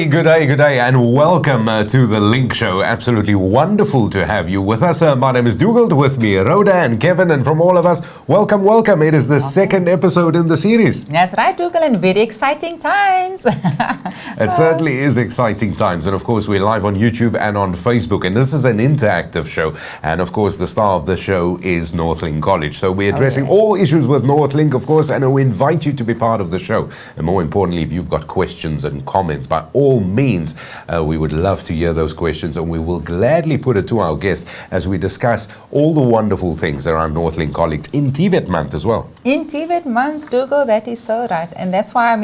Good day, and welcome to the Link Show. Absolutely wonderful to have you with us. My name is Dougal, with me Rhoda and Kevin, and from all of us, welcome. It is the second episode in the series. That's right, Dougal, and very exciting times. It certainly is exciting times, and of course we're live on YouTube and on Facebook, and this is an interactive show, and of course the star of the show is Northlink College. So we're addressing all issues with Northlink, of course, and we invite you to be part of the show. And more importantly, if you've got questions and comments, by all means, we would love to hear those questions, and we will gladly put it to our guest as we discuss all the wonderful things around Northlink College in TVET month as well. In TVET month, Dougal, that is so right. And that's why,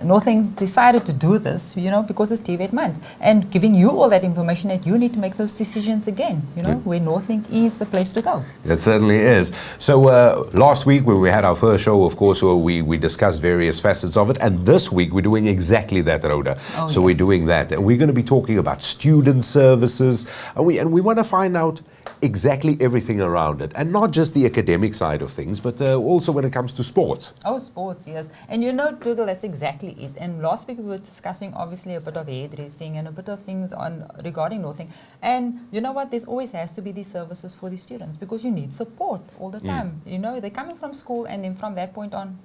Northlink decided to do this, because it's TVET month. And giving you all that information that you need to make those decisions again, where Northlink is the place to go. It certainly is. So last week when we had our first show, of course, we discussed various facets of it. And this week we're doing exactly that, Rhoda. We're doing that. And we're going to be talking about student services. And we want to find out exactly everything around it, and not just the academic side of things, but also when it comes to sports. Oh, sports, yes. And Dougal, that's exactly it. And last week we were discussing obviously a bit of hairdressing and a bit of things regarding Northlink. And you know what? There's always has to be these services for the students, because you need support all the time. They're coming from school, and then from that point on,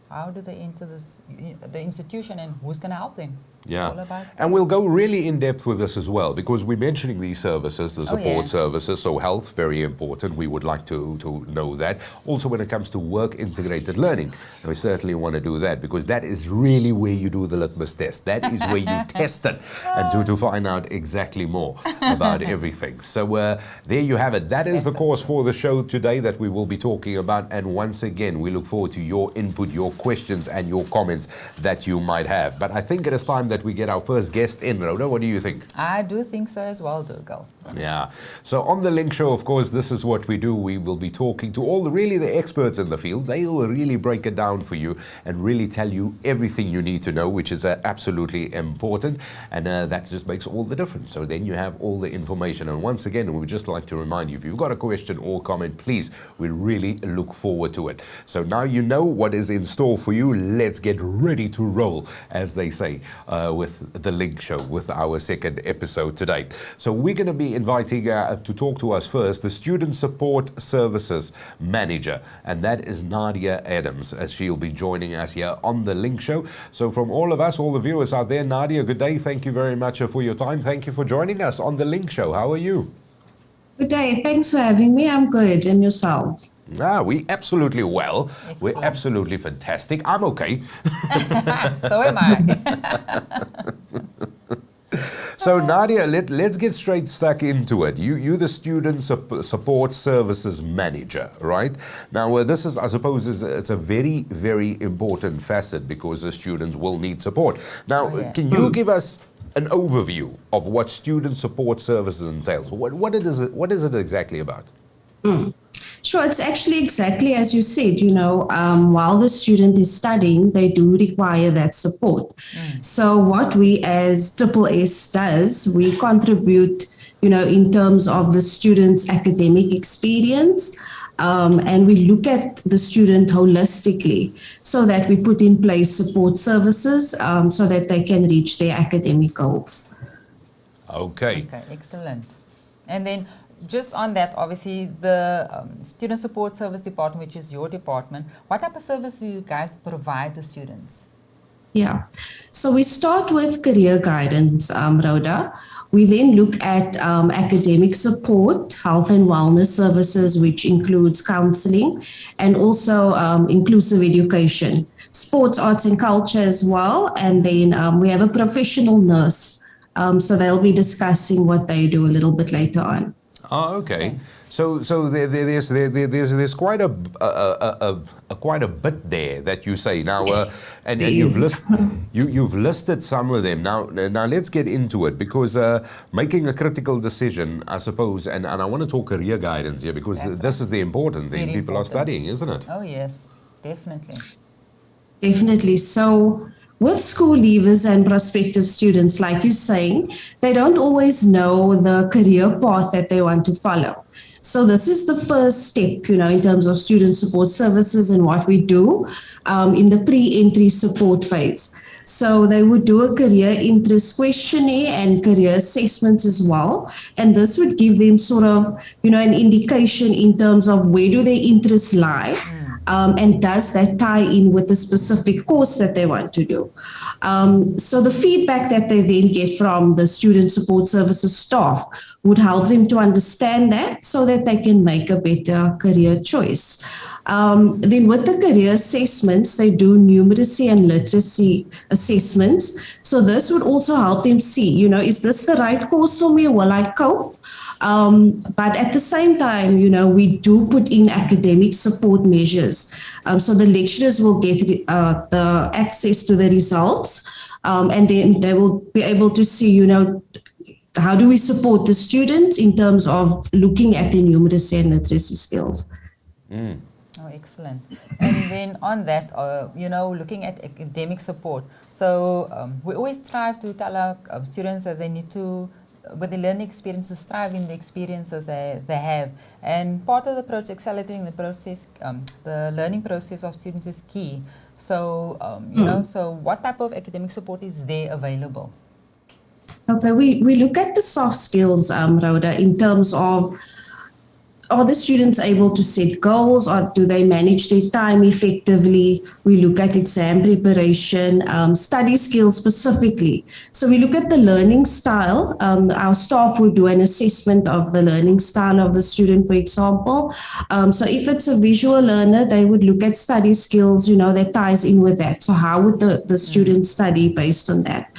how do they enter the institution, and who's going to help them? Yeah, and we'll go really in depth with this as well, because we're mentioning these services, the support services, so health, very important. We would like to know that. Also, when it comes to work integrated learning, we certainly want to do that, because that is really where you do the litmus test. That is where you test it and to find out exactly more about everything. So there you have it. That is the course for the show today that we will be talking about. And once again, we look forward to your input, your questions and your comments that you might have. But I think it is time that we get our first guest in. Rhoda, what do you think? I do think so as well, Dougal. Yeah. So on the Link Show, of course, this is what we do. We will be talking to all the experts in the field. They will really break it down for you and really tell you everything you need to know, which is absolutely important. And that just makes all the difference. So then you have all the information. And once again, we would just like to remind you, if you've got a question or comment, please, we really look forward to it. So now you know what is in store for you. Let's get ready to roll, as they say, with the Link Show, with our second episode today. So we're going to be inviting to talk to us first the Student Support Services Manager, and that is Nadia Adams, as she'll be joining us here on the Link Show. So from all of us, all the viewers out there, Nadia, good day. Thank you very much for your time. Thank you for joining us on the Link Show. How are you? Good day. Thanks for having me. I'm good. And yourself? We absolutely well. Excellent. We're absolutely fantastic. I'm okay. So am I. So Nadia, let's get straight stuck into it. You're the Student Support Services Manager, right? Now, this is, I suppose, it's a very, very important facet, because the students will need support. Now, can you give us an overview of what Student Support Services entails? What is it exactly about? Sure, it's actually exactly as you said, while the student is studying, they do require that support. So what we as SSS does, we contribute, in terms of the student's academic experience, and we look at the student holistically, so that we put in place support services so that they can reach their academic goals. Okay, excellent. And then, just on that, obviously, the Student Support Service Department, which is your department, what type of service do you guys provide the students? Yeah. So we start with career guidance, Rhoda. We then look at academic support, health and wellness services, which includes counseling, and also inclusive education, sports, arts, and culture as well. And then we have a professional nurse. So they'll be discussing what they do a little bit later on. Oh, okay. So there's quite a bit there that you say now, and you've listed some of them. Now let's get into it, because making a critical decision, I suppose, and I want to talk career guidance here, because this is the important thing. Very People are important. studying, isn't it? Oh yes, definitely. Definitely. So with school leavers and prospective students, like you're saying, they don't always know the career path that they want to follow. So this is the first step, in terms of student support services and what we do in the pre-entry support phase. So they would do a career interest questionnaire and career assessments as well. And this would give them sort of, an indication in terms of where do their interests lie. And does that tie in with the specific course that they want to do? So the feedback that they then get from the student support services staff would help them to understand that, so that they can make a better career choice. Then with the career assessments, they do numeracy and literacy assessments. So this would also help them see, is this the right course for me? Will I cope? But at the same time, we do put in academic support measures. So the lecturers will get the access to the results, and then they will be able to see, how do we support the students in terms of looking at the numeracy and literacy skills. Oh, excellent. And then on that, looking at academic support. So we always strive to tell our students that they need to, with the learning experience, to strive in the experiences they have. And part of the project, accelerating the process, the learning process of students is key. So, so what type of academic support is there available? Okay, we look at the soft skills, Rhoda, in terms of, are the students able to set goals, or do they manage their time effectively? We look at exam preparation, study skills specifically. So we look at the learning style. Our staff will do an assessment of the learning style of the student, for example. So if it's a visual learner, they would look at study skills, that ties in with that. So how would the student study based on that?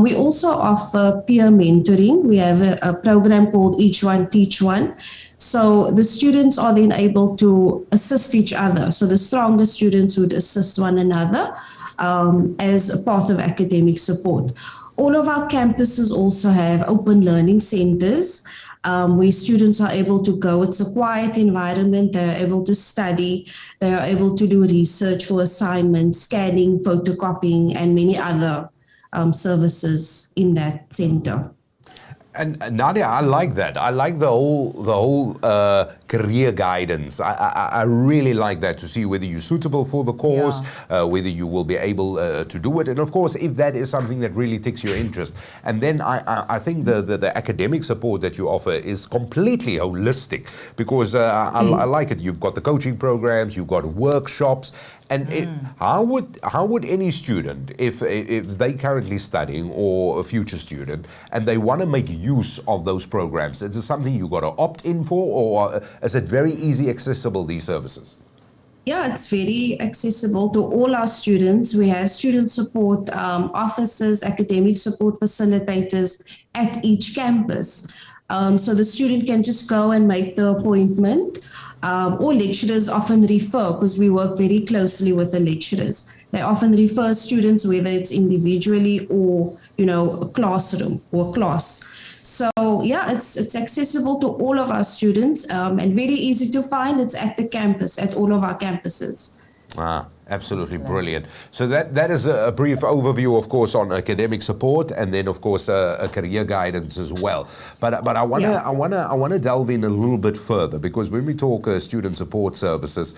We also offer peer mentoring. We have a program called Each One Teach One. So the students are then able to assist each other. So the stronger students would assist one another as a part of academic support. All of our campuses also have open learning centers where students are able to go. It's a quiet environment. They're able to study. They are able to do research for assignments, scanning, photocopying, and many other services in that center. And Nadia, I like that. I like the whole career guidance. I really like that, to see whether you're suitable for the course, whether you will be able to do it, and of course, if that is something that really takes your interest. And then I think the academic support that you offer is completely holistic, because I like it. You've got the coaching programs, you've got workshops. And how would any student, if they currently studying, or a future student, and they want to make use of those programs, is it something you got to opt in for, or is it very easy accessible, these services? Yeah, it's very accessible to all our students. We have student support officers, academic support facilitators at each campus. So the student can just go and make the appointment. Or lecturers often refer, because we work very closely with the lecturers. They often refer students, whether it's individually or, a classroom or class. So yeah, it's accessible to all of our students, and very easy to find. It's at the campus, at all of our campuses. Absolutely Excellent. brilliant. So that is a brief overview, of course, on academic support, and then, of course, a career guidance as well. But I wanna delve in a little bit further, because when we talk student support services,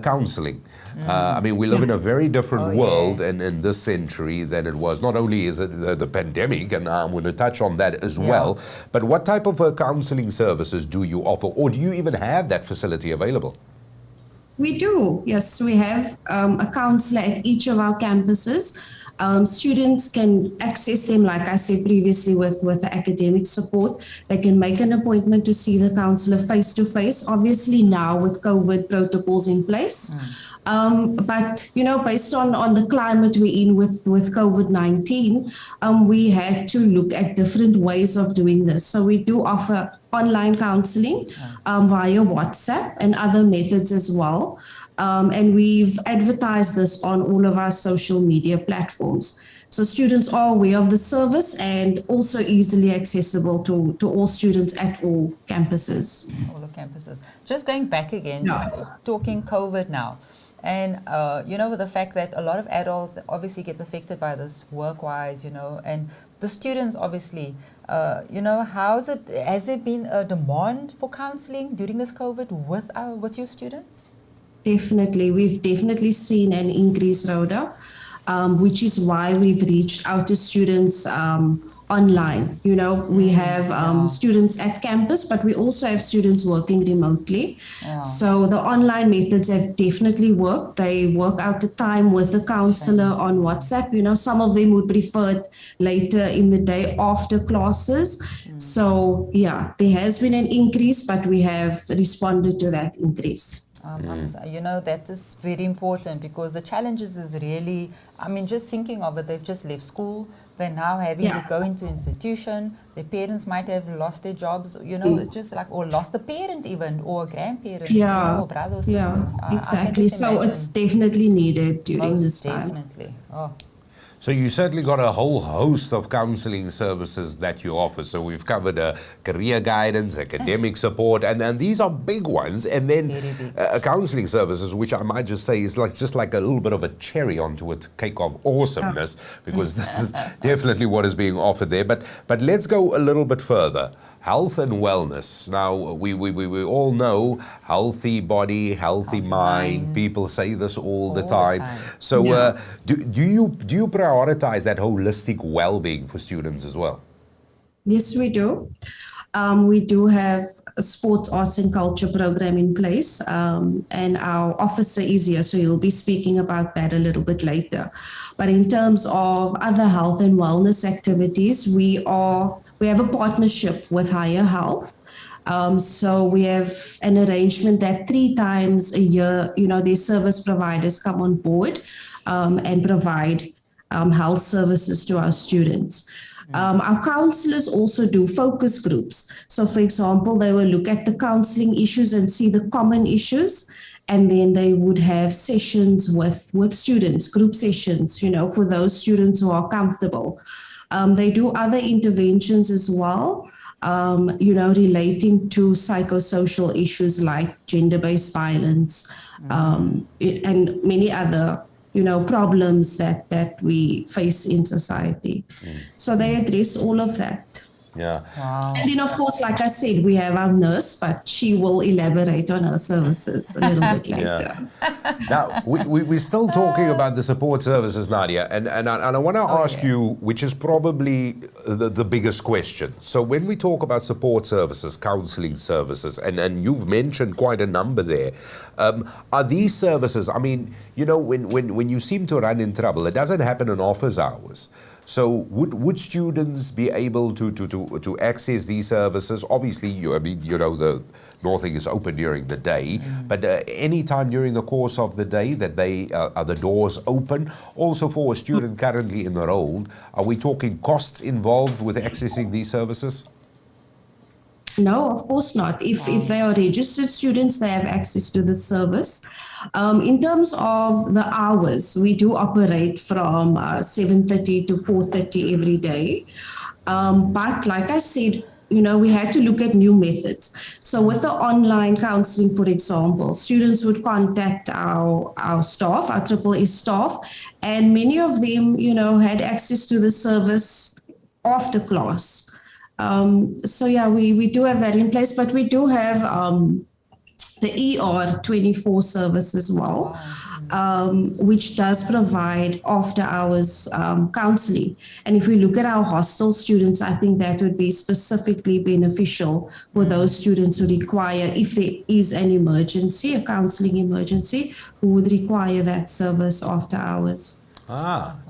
counselling. I mean, we live in a very different world in this century than it was. Not only is it the pandemic, and I'm going to touch on that as well, but what type of counselling services do you offer, or do you even have that facility available? We do, yes. We have a counselor at each of our campuses. Students can access them, like I said previously, with the academic support. They can make an appointment to see the counsellor face to face, obviously now with COVID protocols in place. But, you know, based on the climate we're in with COVID-19, we had to look at different ways of doing this. So we do offer online counseling via WhatsApp and other methods as well. And we've advertised this on all of our social media platforms. So students are aware of the service and also easily accessible to all students at all campuses. All the campuses. Just going back again, talking COVID now. And, you know, with the fact that a lot of adults obviously gets affected by this work-wise, you know, and the students obviously, you know, has there been a demand for counselling during this COVID with your students? Definitely. We've definitely seen an increase, Rhoda, which is why we've reached out to students online. You know, we have students at campus, but we also have students working remotely. So the online methods have definitely worked. They work out the time with the counselor on WhatsApp. You know, some of them would prefer it later in the day after classes. So yeah, there has been an increase, but we have responded to that increase. You know, that is very important, because the challenges is really, I mean, just thinking of it, they've just left school, they're now having to go into institution, their parents might have lost their jobs, you know, it's just like, or lost a parent even, or a grandparent, you know, or brother or sister. Exactly. So it's definitely needed during this time. Definitely. So you certainly got a whole host of counselling services that you offer. So we've covered career guidance, academic support, and these are big ones. And then counselling services, which I might just say is just like a little bit of a cherry onto a cake of awesomeness, because this is definitely what is being offered there. But let's go a little bit further. Health and wellness. Now, we all know healthy body, healthy mind. People say this all the time. So do you prioritize that holistic well-being for students as well? Yes, we do. We do have a sports, arts and culture program in place, and our officer is here, so he'll be speaking about that a little bit later. But in terms of other health and wellness activities, we have a partnership with Higher Health. So we have an arrangement that 3 times a year, you know, their service providers come on board and provide health services to our students. Our counselors also do focus groups. So, for example, they will look at the counseling issues and see the common issues, and then they would have sessions with students, group sessions, you know, for those students who are comfortable. They do other interventions as well, you know, relating to psychosocial issues like gender-based violence, and many other, you know, problems that we face in society. So they address all of that. Yeah. Wow. And then, of course, like I said, we have our nurse, but she will elaborate on her services a little bit later. Now, we're still talking about the support services, Nadia, and I want to ask you, which is probably the biggest question. So when we talk about support services, counseling services, and you've mentioned quite a number there, are these services, I mean, you know, when you seem to run in trouble, it doesn't happen in office hours. So would students be able to access these services? Obviously, I mean, you know, the Northlink is open during the day, but any time during the course of the day that are the doors open? Also, for a student currently enrolled, are we talking costs involved with accessing these services? No, of course not. If they are registered students, they have access to the service. In terms of the hours, we do operate from 7:30 to 4:30 every day. But like I said, we had to look at new methods. So with the online counseling, for example, students would contact our staff, our AAA staff, and many of them, had access to the service after class. So yeah, we do have that in place, but we do have the ER 24 service as well, which does provide after hours counseling. And if we look at our hostel students, I think that would be specifically beneficial for those students who require, if there is an emergency, a counseling emergency, who would require that service after hours.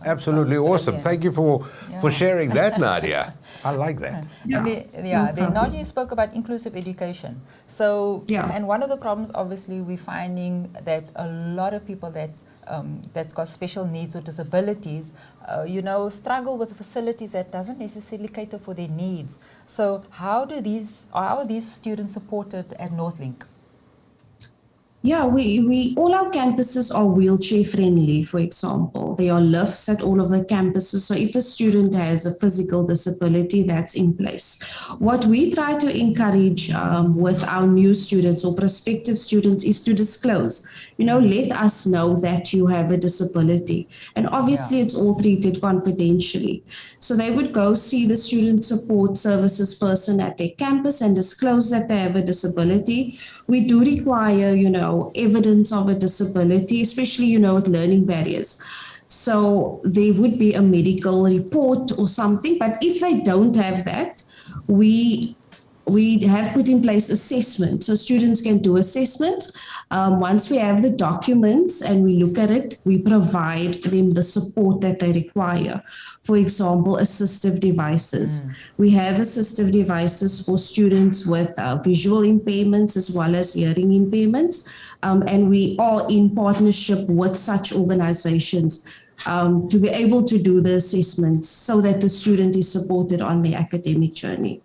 Absolutely awesome. Thank you for sharing that, Nadia. I like that. Then Nadia spoke about inclusive education. So, and one of the problems, obviously, we're finding that a lot of people that's got special needs or disabilities, struggle with facilities that doesn't necessarily cater for their needs. So, how are these students supported at Northlink? Yeah, we all our campuses are wheelchair friendly, for example. There are lifts at all of the campuses. So if a student has a physical disability, that's in place. What we try to encourage with our new students or prospective students is to disclose, let us know that you have a disability. And obviously it's all treated confidentially. So they would go see the student support services person at their campus and disclose that they have a disability. We do require, evidence of a disability, especially, with learning barriers. So there would be a medical report or something, but if they don't have that, we have put in place assessment. So students can do assessments. Once we have the documents and we look at it, we provide them the support that they require. For example, assistive devices. We have assistive devices for students with visual impairments as well as hearing impairments. And we are in partnership with such organizations to be able to do the assessments so that the student is supported on the academic journey.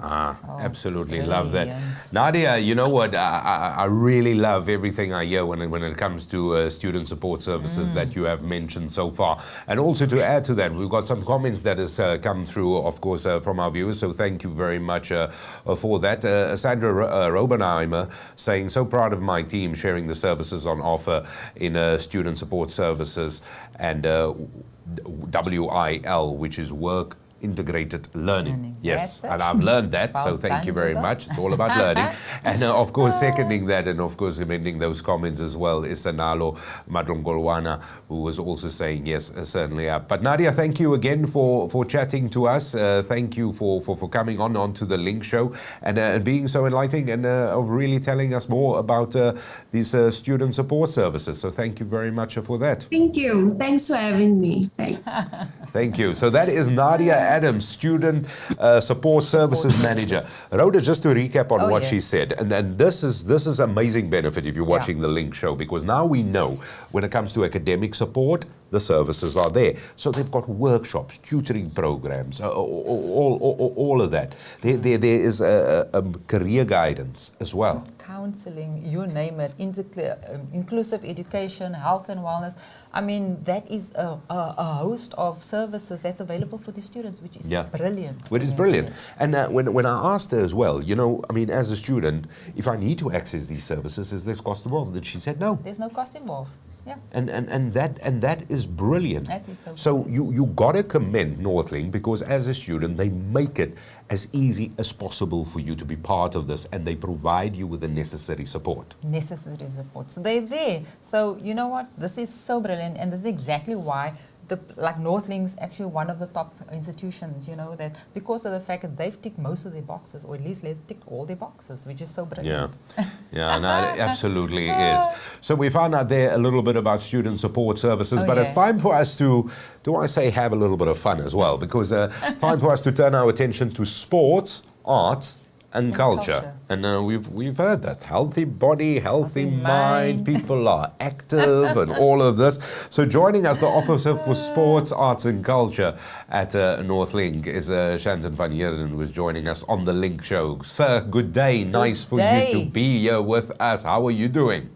Absolutely love that. Nadia, you know what? I really love everything I hear when it comes to student support services that you have mentioned so far. And also to add to that, we've got some comments that has come through, of course, from our viewers. So thank you very much for that. Sandra Robenheimer saying, so proud of my team sharing the services on offer in student support services and WIL, which is work integrated learning. Yes, and I've learned that, so thank you very much. It's all about learning. And of course, seconding that and of course amending those comments as well is Sanalo Madlongolwana, who was also saying yes, certainly up. But Nadia, thank you again for chatting to us. Thank you for coming on to the Link Show and being so enlightening and of really telling us more about these student support services. So thank you very much for that. Thank you. Thanks for having me. Thanks. Thank you. So that is Nadia Adams, Student Support Services Manager. Rhoda, just to recap on what she said, and this is amazing benefit if you're watching the Link Show, because now we know when it comes to academic support, the services are there. So they've got workshops, tutoring programs, all of that. There is a career guidance as well. Counseling, you name it, inclusive education, health and wellness. I mean, that is a host of services that's available for the students, which is brilliant. Which is brilliant. And when I asked her as well, I mean, as a student, if I need to access these services, is there cost involved? And she said no. There's no cost involved. Yeah. And that is brilliant. That is so you gotta commend Northlink, because as a student they make it as easy as possible for you to be part of this, and they provide you with the necessary support. So they're there. So you know what? This is so brilliant, and this is exactly why Northlink's actually one of the top institutions, that because of the fact that they've ticked most of their boxes, or at least they've ticked all their boxes, which is so brilliant. No, it absolutely is. So we found out there a little bit about student support services, but it's time for us to have a little bit of fun as well, because time for us to turn our attention to sports, arts, and culture. And we've heard that. Healthy body, healthy mind, people are active and all of this. So joining us, the Officer for Sports, Arts and Culture at Northlink is Shanton van Heerden, who is joining us on the Link Show. Sir, good day. Nice for you to be here with us. How are you doing?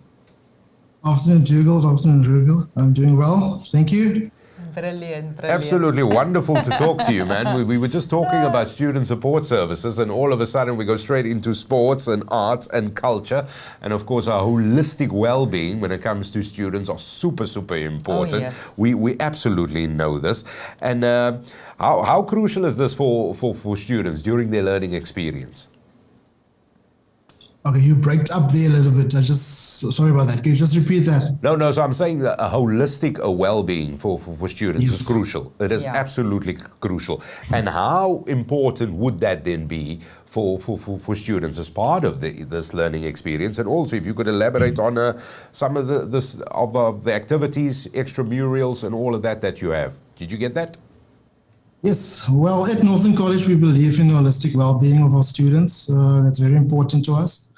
Afternoon, Dougal. Afternoon, Dougal. I'm doing well. Thank you. Brilliant. Absolutely wonderful to talk to you, man. We were just talking about student support services, and all of a sudden we go straight into sports and arts and culture. And of course, our holistic well-being when it comes to students are super, super important. Oh, yes. We absolutely know this. And how crucial is this for students during their learning experience? Okay, you braked up there a little bit. Sorry about that. Can you just repeat that? No. So I'm saying that a holistic well-being for students is crucial. It is absolutely crucial. And how important would that then be for students as part of this learning experience? And also, if you could elaborate on some of the activities, extramurals, and all of that you have. Did you get that? Yes. Well, at Northlink College, we believe in the holistic well-being of our students. That's very important to us.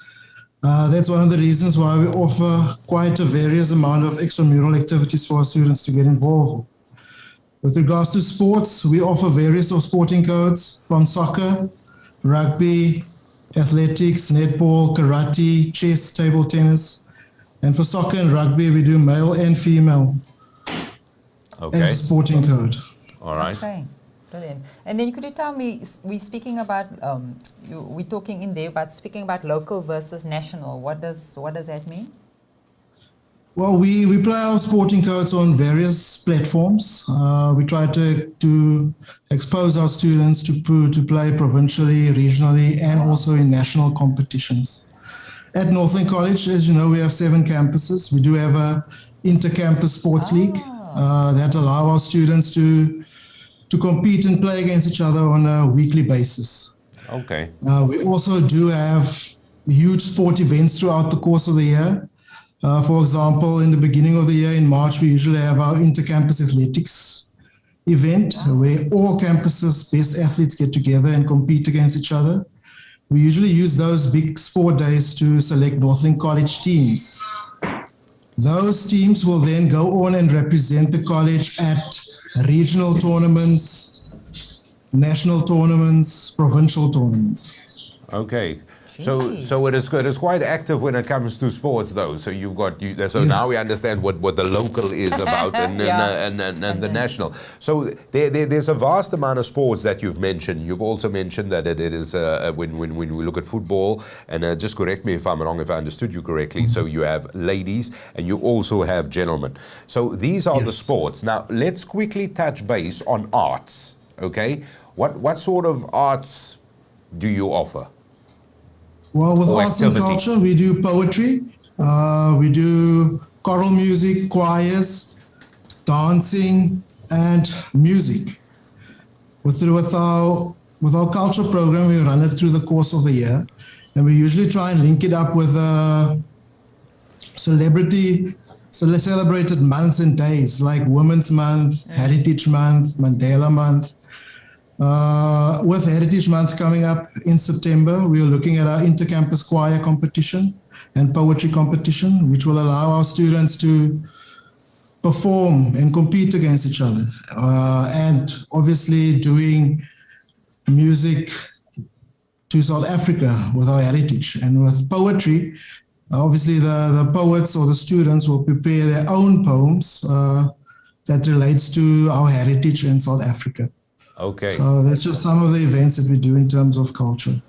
That's one of the reasons why we offer quite a various amount of extramural activities for our students to get involved with. With regards to sports, we offer various sporting codes from soccer, rugby, athletics, netball, karate, chess, table tennis. And for soccer and rugby, we do male and female as a sporting code. All right. Okay. Brilliant. And then could you tell me, we're speaking about, we're talking in there about speaking about local versus national. What does that mean? Well, we play our sporting codes on various platforms. We try to expose our students to play provincially, regionally, and also in national competitions. At Northlink College, as you know, we have 7 campuses. We do have a inter-campus sports league that allow our students to compete and play against each other on a weekly basis. Okay. We also do have huge sport events throughout the course of the year. For example, in the beginning of the year, in March, we usually have our inter-campus athletics event where all campuses' best athletes get together and compete against each other. We usually use those big sport days to select Northlink College teams. Those teams will then go on and represent the college at regional tournaments, national tournaments, provincial tournaments. Okay. So it is quite active when it comes to sports, though. So you've got now we understand what the local is about and the national. So there's a vast amount of sports that you've mentioned. You've also mentioned that it is when we look at football, and just correct me if I'm wrong, if I understood you correctly. So you have ladies and you also have gentlemen. So these are the sports. Now let's quickly touch base on arts. Okay, what sort of arts do you offer? Well, with arts and culture, we do poetry, we do choral music, choirs, dancing, and music. With our culture program, we run it through the course of the year, and we usually try and link it up with celebrated months and days like Women's Month, Heritage Month, Mandela Month. With Heritage Month coming up in September, we are looking at our inter-campus choir competition and poetry competition, which will allow our students to perform and compete against each other. And obviously doing music to South Africa with our heritage. And with poetry, obviously the poets or the students will prepare their own poems that relates to our heritage in South Africa. Okay. So that's just some of the events that we do in terms of culture.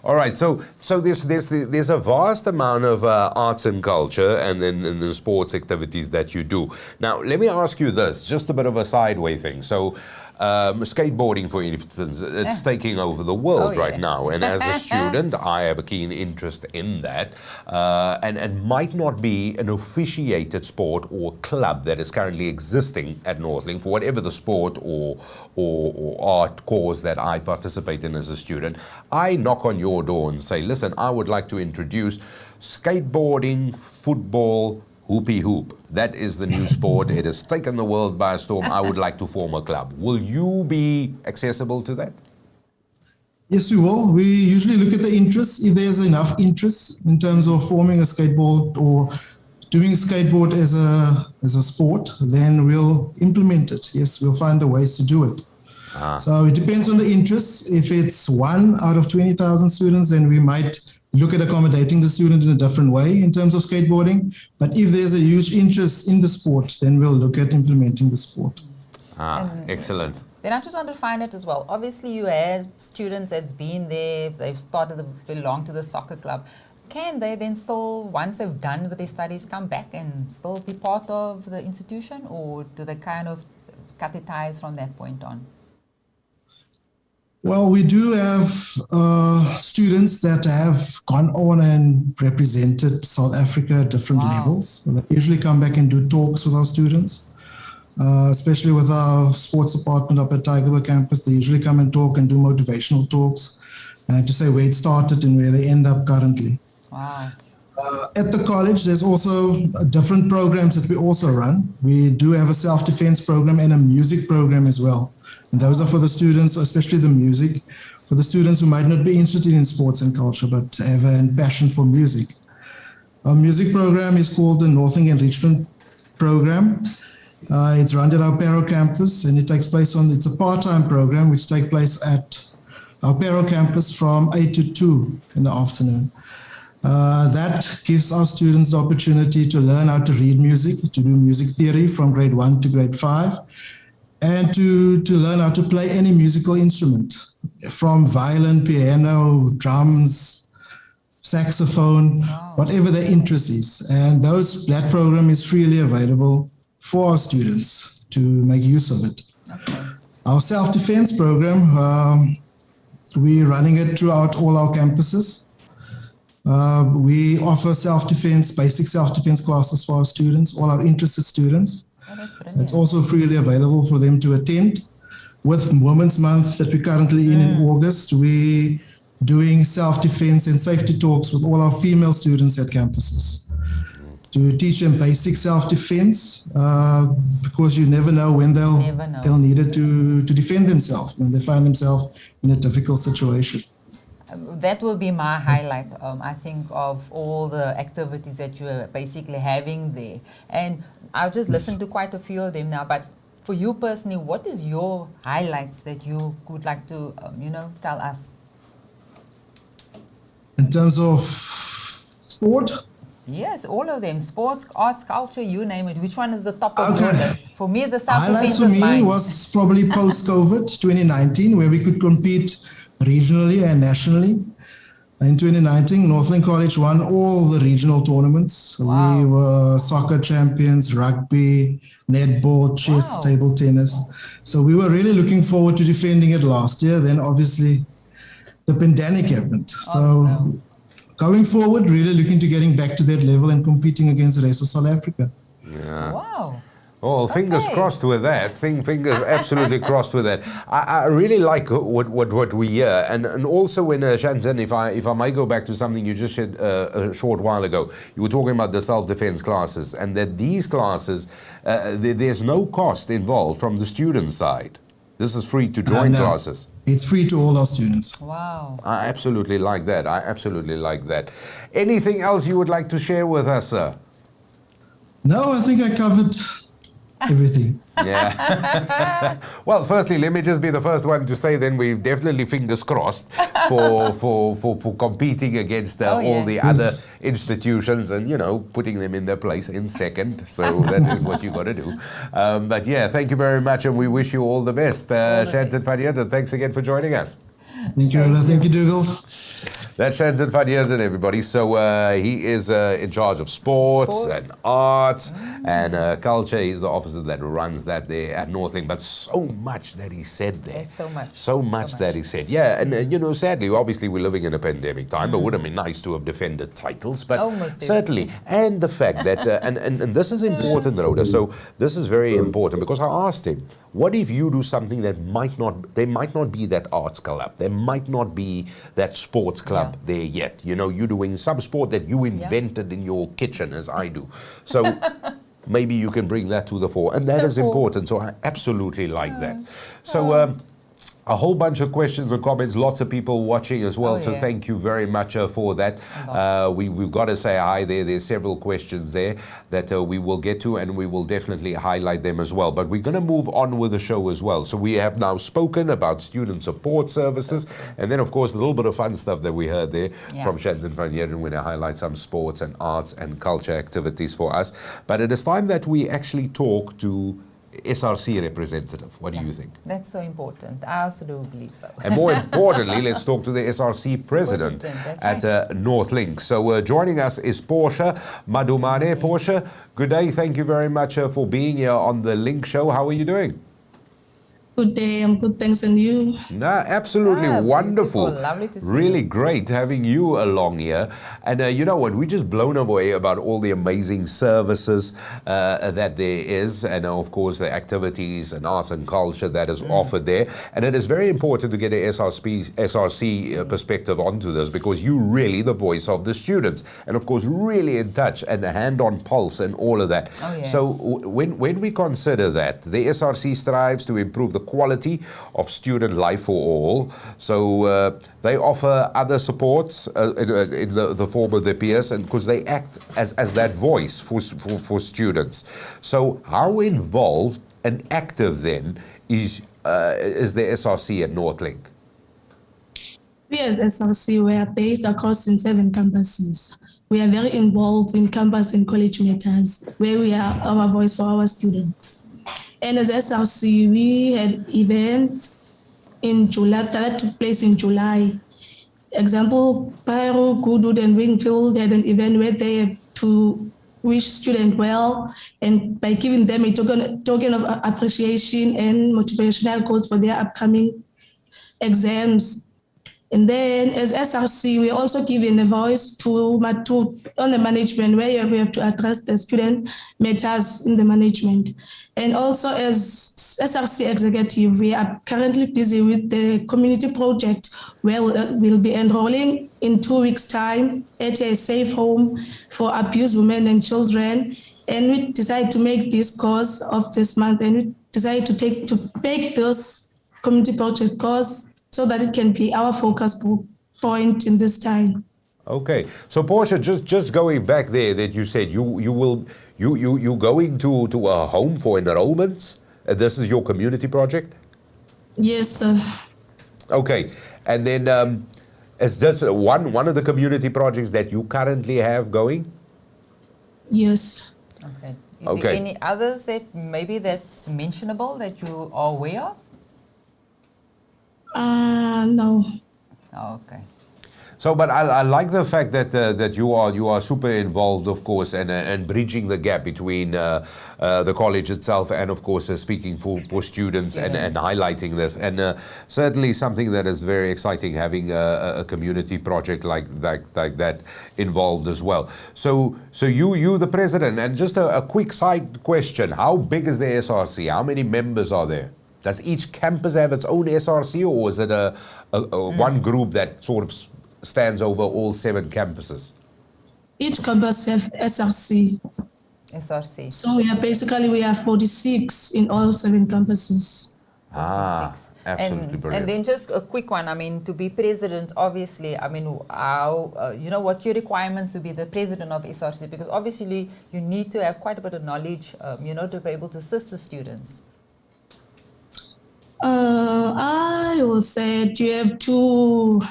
All right. So there's a vast amount of arts and culture, and then the sports activities that you do. Now, let me ask you this, just a bit of a sideways thing. So skateboarding, for instance, it's taking over the world right now. And as a student, I have a keen interest in that, and might not be an officiated sport or club that is currently existing at Northlink for whatever the sport or art course that I participate in as a student. I knock on your door and say, listen, I would like to introduce skateboarding, football, hoopy hoop. That is the new sport. It has taken the world by storm. I would like to form a club. Will you be accessible to that? Yes, we will. We usually look at the interest. If there's enough interest in terms of forming a skateboard or doing skateboard as a sport, then we'll implement it. Yes, we'll find the ways to do it. So it depends on the interest. If it's 1 out of 20,000 students, then we might look at accommodating the student in a different way in terms of skateboarding. But if there's a huge interest in the sport, then we'll look at implementing the sport. Excellent. Then I just want to find out as well. Obviously, you have students that's been there, they've belong to the soccer club. Can they then still, once they've done with their studies, come back and still be part of the institution, or do they kind of cut the ties from that point on? Well, we do have students that have gone on and represented South Africa at different levels. So they usually come back and do talks with our students, especially with our sports department up at Tygerberg campus. They usually come and talk and do motivational talks to say where it started and where they end up currently. Wow. At the college, there's also different programs that we also run. We do have a self-defense program and a music program as well. And those are for the students, especially the music, for the students who might not be interested in sports and culture, but have a passion for music. Our music program is called the Northlink Enrichment Program. It's run at our Paro campus, and it takes place it's a part-time program which takes place at our Paro campus from 8 to 2 in the afternoon. That gives our students the opportunity to learn how to read music, to do music theory from grade 1 to grade 5, and to learn how to play any musical instrument, from violin, piano, drums, saxophone, whatever their interest is. And that program is freely available for our students to make use of it. Okay. Our self-defense program, we're running it throughout all our campuses. We offer basic self-defense classes for our students, all our interested students. Oh, that's brilliant. It's also freely available for them to attend. With Women's Month that we're currently in August, we're doing self-defense and safety talks with all our female students at campuses to teach them basic self-defense, because you never know when they'll need it to defend themselves when they find themselves in a difficult situation. That will be my highlight, I think, of all the activities that you're basically having there. And I've just listened to quite a few of them now, but for you personally, what is your highlights that you would like to, tell us? In terms of sport? Yes, all of them. Sports, arts, culture, you name it. Which one is the top of your list? For me, the self-defense is mine. Highlight for me was probably post-COVID 2019, where we could compete regionally and nationally. In 2019, Northlink College won all the regional tournaments. Wow. We were soccer champions, rugby, netball, chess, table tennis. So we were really looking forward to defending it last year. Then obviously the pandemic happened. So going forward, really looking to getting back to that level and competing against the rest of South Africa. Yeah. Wow. Oh, fingers crossed with that. Fingers absolutely crossed with that. I really like what we hear, and also when Shanzen, if I might go back to something you just said a short while ago, you were talking about the self-defense classes, and that these classes, there's no cost involved from the student side. This is free to join classes. It's free to all our students. Wow. I absolutely like that. Anything else you would like to share with us, sir? No, I think I covered everything. Yeah. Well, firstly, let me just be the first one to say then we've definitely fingers crossed for competing against all the other institutions and, putting them in their place in second. So that is what you got to do. But yeah, thank you very much and we wish you all the best. Shanzen van Heerden, thanks again for joining us. Thank you, Ola. Thank you, Dougal. That's Shanzen van Heerden, everybody. So he is in charge of sports and arts and culture. He's the officer that runs that there at Northlink. But so much that he said there. There's so much that he said. Yeah, and sadly, obviously we're living in a pandemic time, but it would have been nice to have defended titles. But certainly, and the fact that, and this is important, Rhoda. So this is very important because I asked him, what if you do something that there might not be that arts club, there might not be that sports club there yet. You're doing some sport that you invented in your kitchen as I do. So maybe you can bring that to the fore. And that is important. So I absolutely like that. So a whole bunch of questions and comments, lots of people watching as well. So thank you very much for that. We've got to say hi there. There's several questions there that we will get to and we will definitely highlight them as well. But we're going to move on with the show as well. So we have now spoken about student support services and then of course a little bit of fun stuff that we heard there from Shanzen van Heerden when I highlight some sports and arts and culture activities for us. But it is time that we actually talk to SRC representative. What do you think? That's so important. I also do believe so. And more importantly, let's talk to the SRC president at Northlink. So joining us is Portia Madumane. Portia, good day. Thank you very much for being here on the Link Show. How are you doing? Good day, I'm good, thanks, and you? Absolutely wonderful. Beautiful. Lovely to see really you. great having you along here. And you know what, we're just blown away about all the amazing services that there is, and of course the activities and arts and culture that is offered there. And it is very important to get an SRC perspective onto this, because you're really the voice of the students, and of course really in touch and a hand on pulse and all of that. Oh, yeah. So when we consider that, the SRC strives to improve the quality of student life for all. So they offer other supports in the form of their peers, and because they act as that voice for students. So how involved and active then is the SRC at Northlink? We as SRC, we are based across in 7 campuses. We are very involved in campus and college matters, where we are our voice for our students. And as SRC, we had event in July, that took place in July. Example, Pyro, Goodwood, and Wingfield had an event where they had to wish students well, and by giving them a token of appreciation and motivational quotes for their upcoming exams. And then as SRC, we also given a voice to on the management, where we have to address the student matters in the management. And also as SRC executive, we are currently busy with the community project, where we'll be enrolling in 2 weeks' time at a safe home for abused women and children. And we decided to make this cause of this month, and we decided to make this community project cause so that it can be our focus point in this time. Okay, so Portia, just going back there, that you said you going to a home for enrollments. This is your community project. Yes, sir. Okay, and then is this one of the community projects that you currently have going? Yes. Okay. Is Okay. there any others that maybe that's mentionable that you are aware of? No. Oh, okay. So, but I like the fact that you are super involved, of course, and bridging the gap between the college itself and, of course, speaking for students and highlighting this. And certainly something that is very exciting, having a community project like that involved as well. So you the president, and just a quick side question: how big is the SRC? How many members are there? Does each campus have its own SRC, or is it a one group that sort of stands over all 7 campuses? Each campus have SRC. SRC. So we are 46 in all 7 campuses. 46. Absolutely brilliant. And then just a quick one. I mean, to be president, obviously, I mean, how, what's your requirements to be the president of SRC? Because obviously you need to have quite a bit of knowledge, to be able to assist the students. I will say that you have to.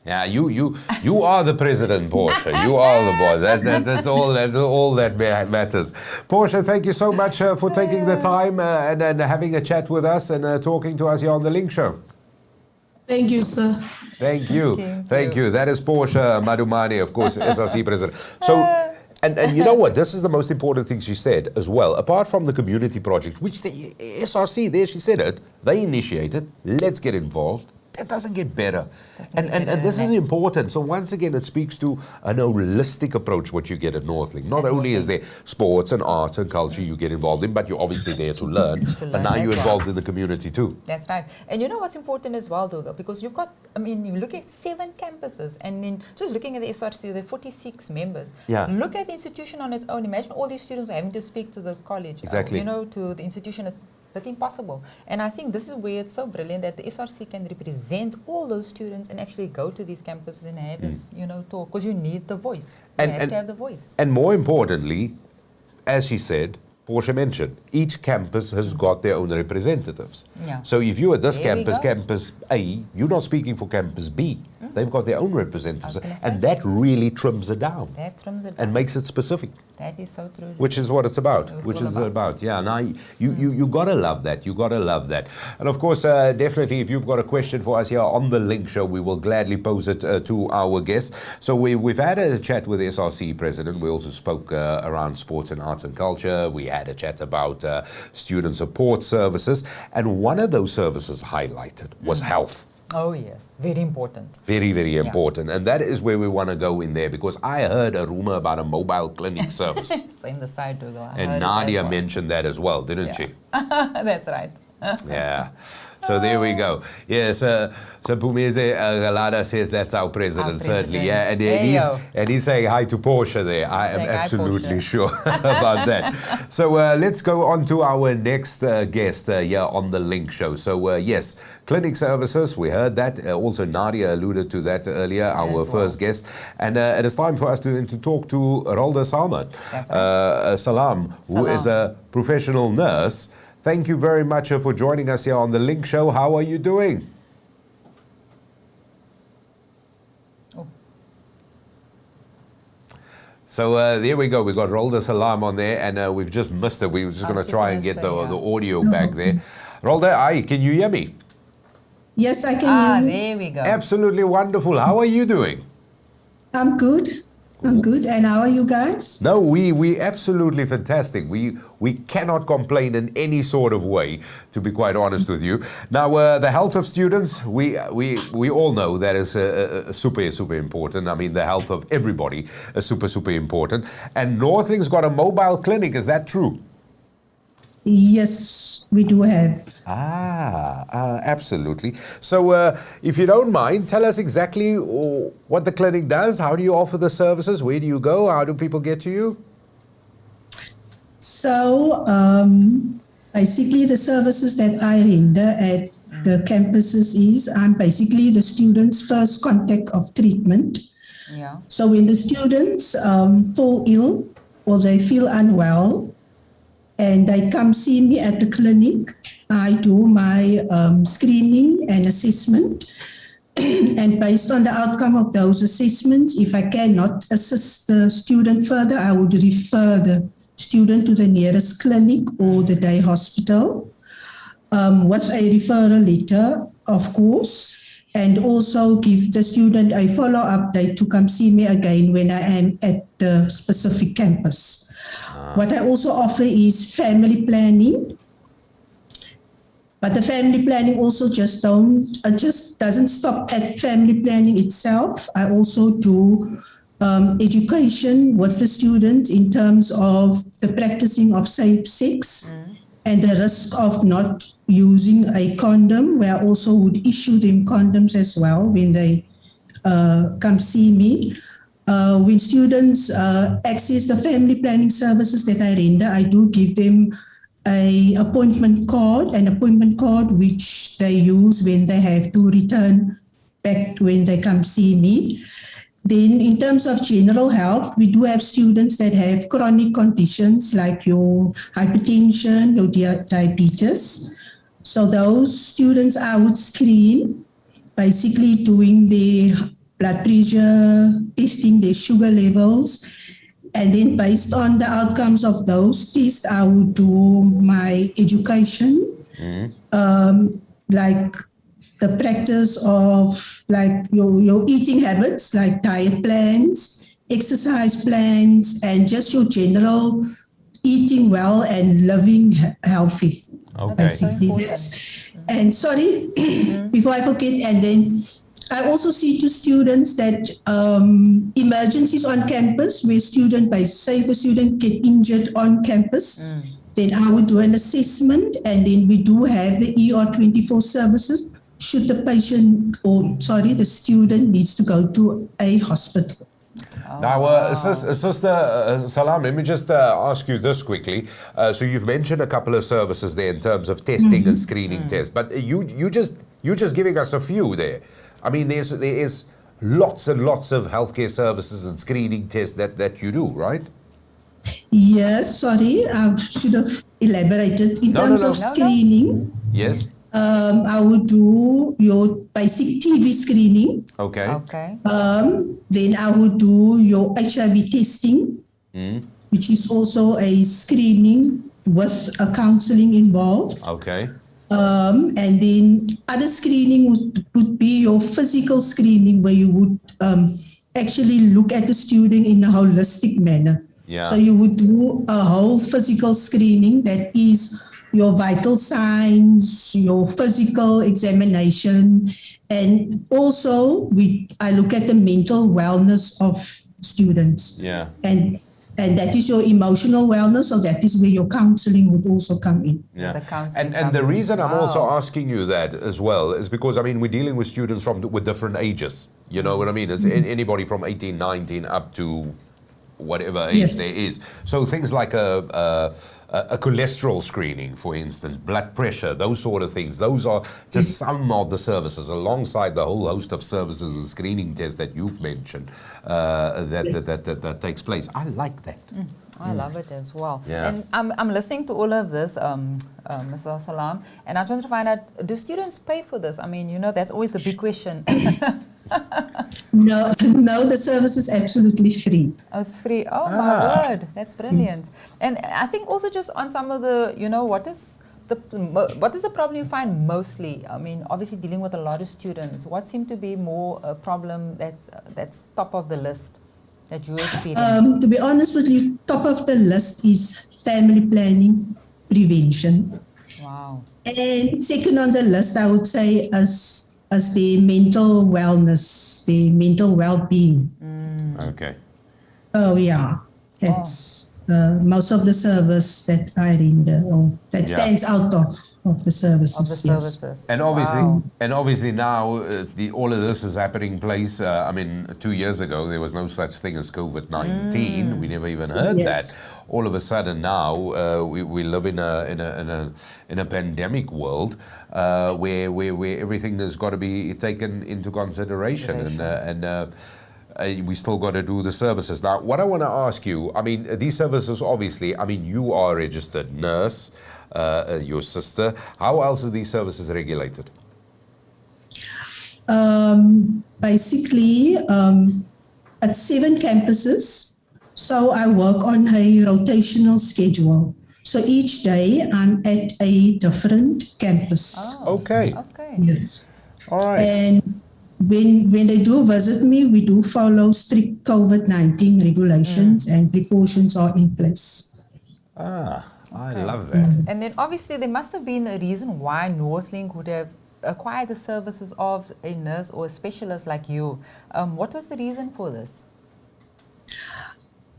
Yeah, you are the president, Portia. You are the boss. That's all that matters. Portia, thank you so much for taking the time and having a chat with us and talking to us here on the Link Show. Thank you, sir. Thank you. Thank you. That is Portia Madumane, of course, SRC president. So. And you know what? This is the most important thing she said as well. Apart from the community project, which the SRC, there she said it, they initiated. Let's get involved. That doesn't get better. And this is important. So once again, it speaks to an holistic approach, what you get at Northlink. Not only is there sports and arts and culture you get involved in, but you're obviously there to learn. But now you're involved in the community too. That's right. And you know what's important as well, Doga, because you've got, you look at 7 campuses, and then just looking at the SRC, there are 46 members. Yeah. Look at the institution on its own. Imagine all these students having to speak to the college, Exactly. to the institution. That's impossible. And I think this is where it's so brilliant that the SRC can represent all those students and actually go to these campuses and have this, talk, because you need the voice. You have to have the voice. And more importantly, as she said, Portia mentioned, each campus has got their own representatives. Yeah. So if you're at this There we campus, go. campus A, you're not speaking for campus B. They've got their own representatives. gonna say. And that really trims it down That trims it and down. makes it specific. That is so true. Which is what it's about. It's Which all is about. about. Yeah. Now you gotta love that. You gotta love that. And of course, definitely, if you've got a question for us here on the Link Show, we will gladly pose it to our guests. So we've had a chat with the SRC president. We also spoke around sports and arts and culture. We had a chat about student support services, and one of those services highlighted was health. Oh yes, very important. Very, very important. And that is where we want to go in there, because I heard a rumor about a mobile clinic service. Same the side, Dougal. I heard And it as Nadia well. mentioned that as well, didn't Yeah. she? That's right. Yeah. So there we go. Yes, so Pumeze Galada says that's our president, certainly. Yeah, and he's saying hi to Portia there. I am Saying hi, absolutely Portia. sure about that. So let's go on to our next guest here on the Link Show. So yes, clinic services, we heard that. Also Nadia alluded to that earlier, our As first guest. And it is time for us to talk to Rolda Salman. That's right. Salam, who is a professional nurse. Thank you very much for joining us here on the Link Show. How are you doing? Oh. So there we go. We got Rolda Salam on there, and we've just missed it. We were just going to just try gonna and get say, the yeah. audio back there. Rolda, hi, can you hear me? Yes, I can hear you. There we go. Absolutely wonderful. How are you doing? I'm good. I'm good. And how are you guys? No, we absolutely fantastic. We cannot complain in any sort of way, to be quite honest with you. Now, the health of students, we all know that is super important. I mean, the health of everybody is super important. And Northlink's got a mobile clinic. Is that true? Yes, we do have. Absolutely. So, if you don't mind, tell us exactly what the clinic does. How do you offer the services? Where do you go? How do people get to you? So, basically, the services that I render at the campuses is I'm basically the students' first contact of treatment. Yeah. So, when the students fall ill or they feel unwell, and they come see me at the clinic, I do my screening and assessment. And based on the outcome of those assessments, if I cannot assist the student further, I would refer the student to the nearest clinic or the day hospital with a referral letter, of course, and also give the student a follow-up date to come see me again when I am at the specific campus. What I also offer is family planning. But the family planning also just doesn't stop at family planning itself. I also do education with the students in terms of the practicing of safe sex and the risk of not using a condom, where I also would issue them condoms as well when they come see me. When students access the family planning services that I render, I do give them an appointment card which they use when they have to return back when they come see me. Then in terms of general health, we do have students that have chronic conditions like your hypertension, your diabetes. So those students I would screen, basically doing their blood pressure, testing their sugar levels, and then based on the outcomes of those tests, I would do my education, like the practice of like your eating habits, like diet plans, exercise plans, and just your general eating well and living healthy. Okay. Basically, that's. And sorry, before I forget, and then I also see to students that emergencies on campus, where say the student get injured on campus, then I would do an assessment, and then we do have the ER24 services should the student needs to go to a hospital. Now, Sister Salam, let me just ask you this quickly. So you've mentioned a couple of services there in terms of testing and screening tests, but you're just giving us a few there. I mean, there is lots and lots of healthcare services and screening tests that you do, right? Yes, sorry, I should have elaborated. In No, terms no, no. of No, no. screening, Yes. I would do your basic TB screening. Okay. Okay. Then I would do your HIV testing, Mm. which is also a screening with a counseling involved. Okay. And then other screening would be your physical screening, where you would actually look at the student in a holistic manner. Yeah. So you would do a whole physical screening, that is your vital signs, your physical examination, and also I look at the mental wellness of students. Yeah. And that is your emotional wellness, so that is where your counseling would also come in. Yeah. The counseling And the comes in. reason I'm also Wow. asking you that as well is because, I mean, we're dealing with students with different ages. You know what I mean? It's anybody from 18, 19 up to whatever age Yes. there is. So things like a cholesterol screening, for instance, blood pressure, those sort of things. Those are just some of the services, alongside the whole host of services and screening tests that you've mentioned that takes place. I like that. I love it as well. Yeah. And I'm listening to all of this, Mr. Salam, and I just want to find out, do students pay for this? I mean, you know, that's always the big question. No, the service is absolutely free. Oh, it's free. Oh, my word. That's brilliant. And I think also just on some of the, you know, what is the problem you find mostly? I mean, obviously dealing with a lot of students. What seemed to be more a problem that's top of the list that you experience? To be honest with you, top of the list is family planning prevention. Wow. And second on the list, I would say, as the mental wellness, the mental well-being. Okay. Oh yeah, that's most of the service that I render, or that Yeah. stands out of the services. Of the yes. services. And obviously, Wow. now all of this is happening place. I mean, 2 years ago there was no such thing as COVID-19. We never even heard Yes. that. All of a sudden now we live in a pandemic world where everything has got to be taken into consideration. And we still got to do the services. Now, what I want to ask you, I mean, these services, obviously, I mean, you are a registered nurse, your sister. How else are these services regulated? Basically, at 7 campuses, so I work on a rotational schedule. So each day I'm at a different campus. Okay. Okay. Yes. All right. And when they do visit me, we do follow strict COVID-19 regulations and precautions are in place. I love that. And then obviously there must have been a reason why Northlink would have acquired the services of a nurse or a specialist like you. What was the reason for this?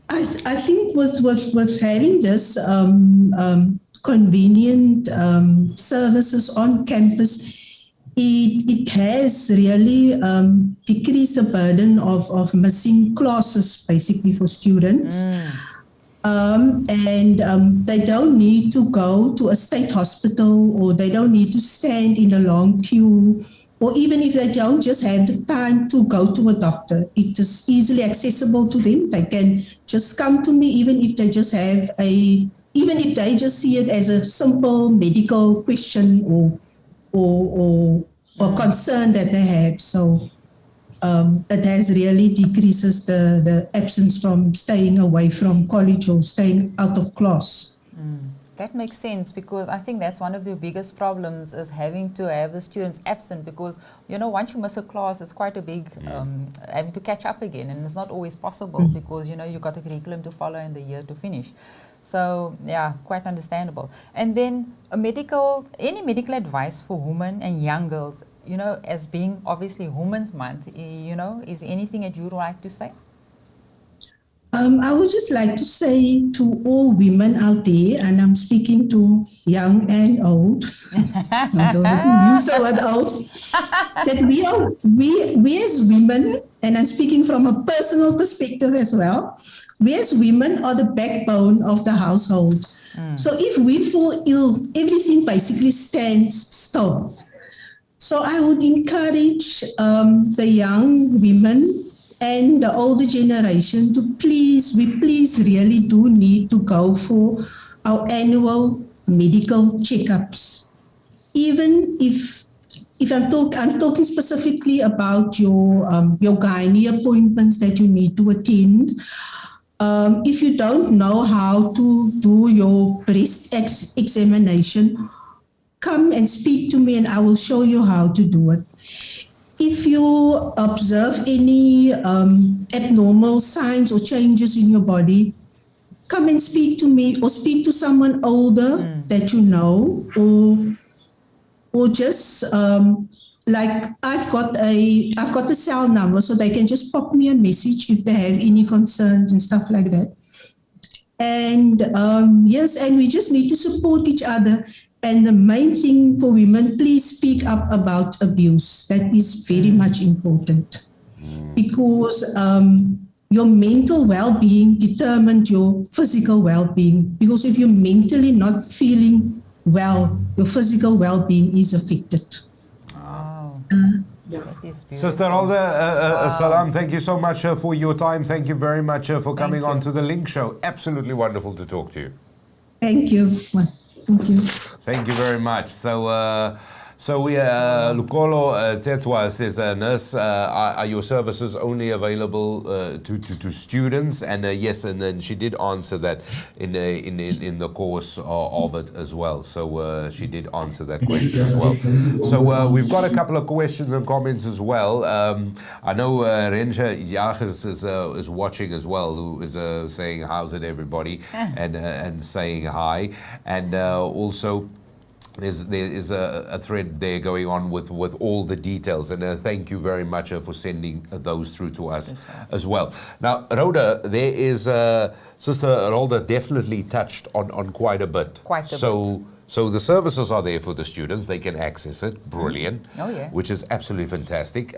I think with having this convenient services on campus, it has really decreased the burden of missing classes basically for students. And they don't need to go to a state hospital, or they don't need to stand in a long queue, or even if they don't just have the time to go to a doctor, it is easily accessible to them. They can just come to me, even if they just see it as a simple medical question or concern that they have. So it has really decreases the absence from staying away from college or staying out of class. That makes sense, because I think that's one of the biggest problems, is having to have the students absent, because, you know, once you miss a class, it's quite a big, having to catch up again, and it's not always possible because, you know, you've got a curriculum to follow and the year to finish. So, yeah, quite understandable. And then any medical advice for women and young girls, you know, as being obviously Women's Month, you know, is anything that you'd like to say? I would just like to say to all women out there, and I'm speaking to young and old, I don't use the word old, that we as women, and I'm speaking from a personal perspective as well, we as women are the backbone of the household. So if we fall ill, everything basically stands still. So I would encourage the young women and the older generation to we please really do need to go for our annual medical checkups. Even if I'm talking specifically about your gynae appointments that you need to attend. If you don't know how to do your breast examination, come and speak to me and I will show you how to do it. If you observe any abnormal signs or changes in your body, come and speak to me or speak to someone older that you know, or just like I've got a cell number, so they can just pop me a message if they have any concerns and stuff like that. And yes, and we just need to support each other. And the main thing for women, please speak up about abuse. That is very much important, because your mental well-being determines your physical well-being. Because if you're mentally not feeling well, your physical well-being is affected. Wow. That is beautiful. Sister Alda, Salam, thank you so much for your time. Thank you very much for coming on to the Link Show. Absolutely wonderful to talk to you. Thank you. Thank you. Thank you very much. So we Lukolo Tetwa says, nurse, are your services only available to students? And yes, and then she did answer that in the course of it as well. So she did answer that question as well. So we've got a couple of questions and comments as well. I know Renja Jagers is watching as well, who is saying how's it everybody, and saying hi, and also. There is a thread there going on with all the details, and thank you very much for sending those through to us as well. Now, Rhoda, there is Sister Rhoda definitely touched on quite a bit. So the services are there for the students; they can access it. Brilliant. Oh yeah. Which is absolutely fantastic.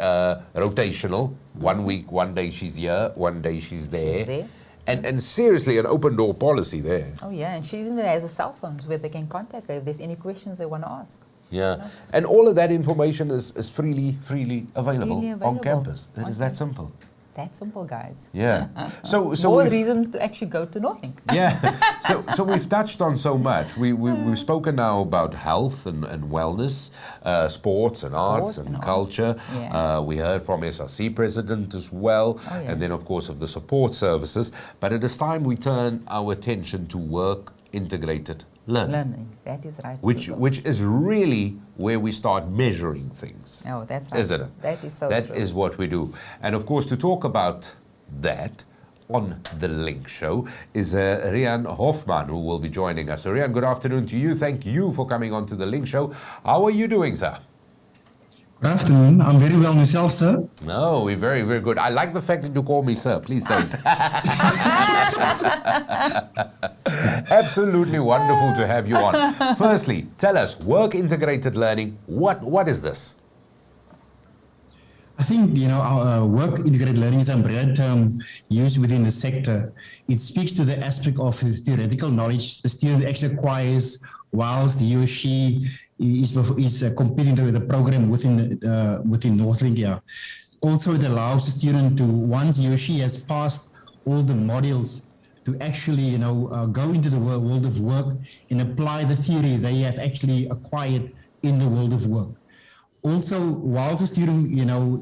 Rotational. 1 week, 1 day she's here, 1 day she's there. And seriously, an open door policy there. Oh yeah, and she even has a cell phone where they can contact her if there's any questions they want to ask. Yeah, and all of that information is freely available on campus. It is that simple. That simple, guys. Yeah. So more reasons to actually go to Northlink. Yeah. So we've touched on so much. We've spoken now about health and wellness, sports and arts and culture. Yeah. We heard from SRC president as well, and then of course of the support services. But it is time we turn our attention to work integrated learning. That is right. Which is really where we start measuring things. Oh, that's right. Isn't it? That is so That true. is what we do. And of course, to talk about that on the Link Show is Rihanna Hoffman, who will be joining us. So Rihanna, good afternoon to you. Thank you for coming on to the Link Show. How are you doing, sir? Good afternoon. I'm very well myself, sir. No, we're very, very good. I like the fact that you call me sir. Please don't. Absolutely wonderful to have you on. Firstly, tell us, work integrated learning, what is this? I think, our work integrated learning is an umbrella term used within the sector. It speaks to the aspect of theoretical knowledge the student actually acquires whilst he or she is completing the program within Northlink. Yeah. Also, it allows the student to, once he or she has passed all the modules, to actually, go into the world of work and apply the theory they have actually acquired in the world of work. Also, while the student,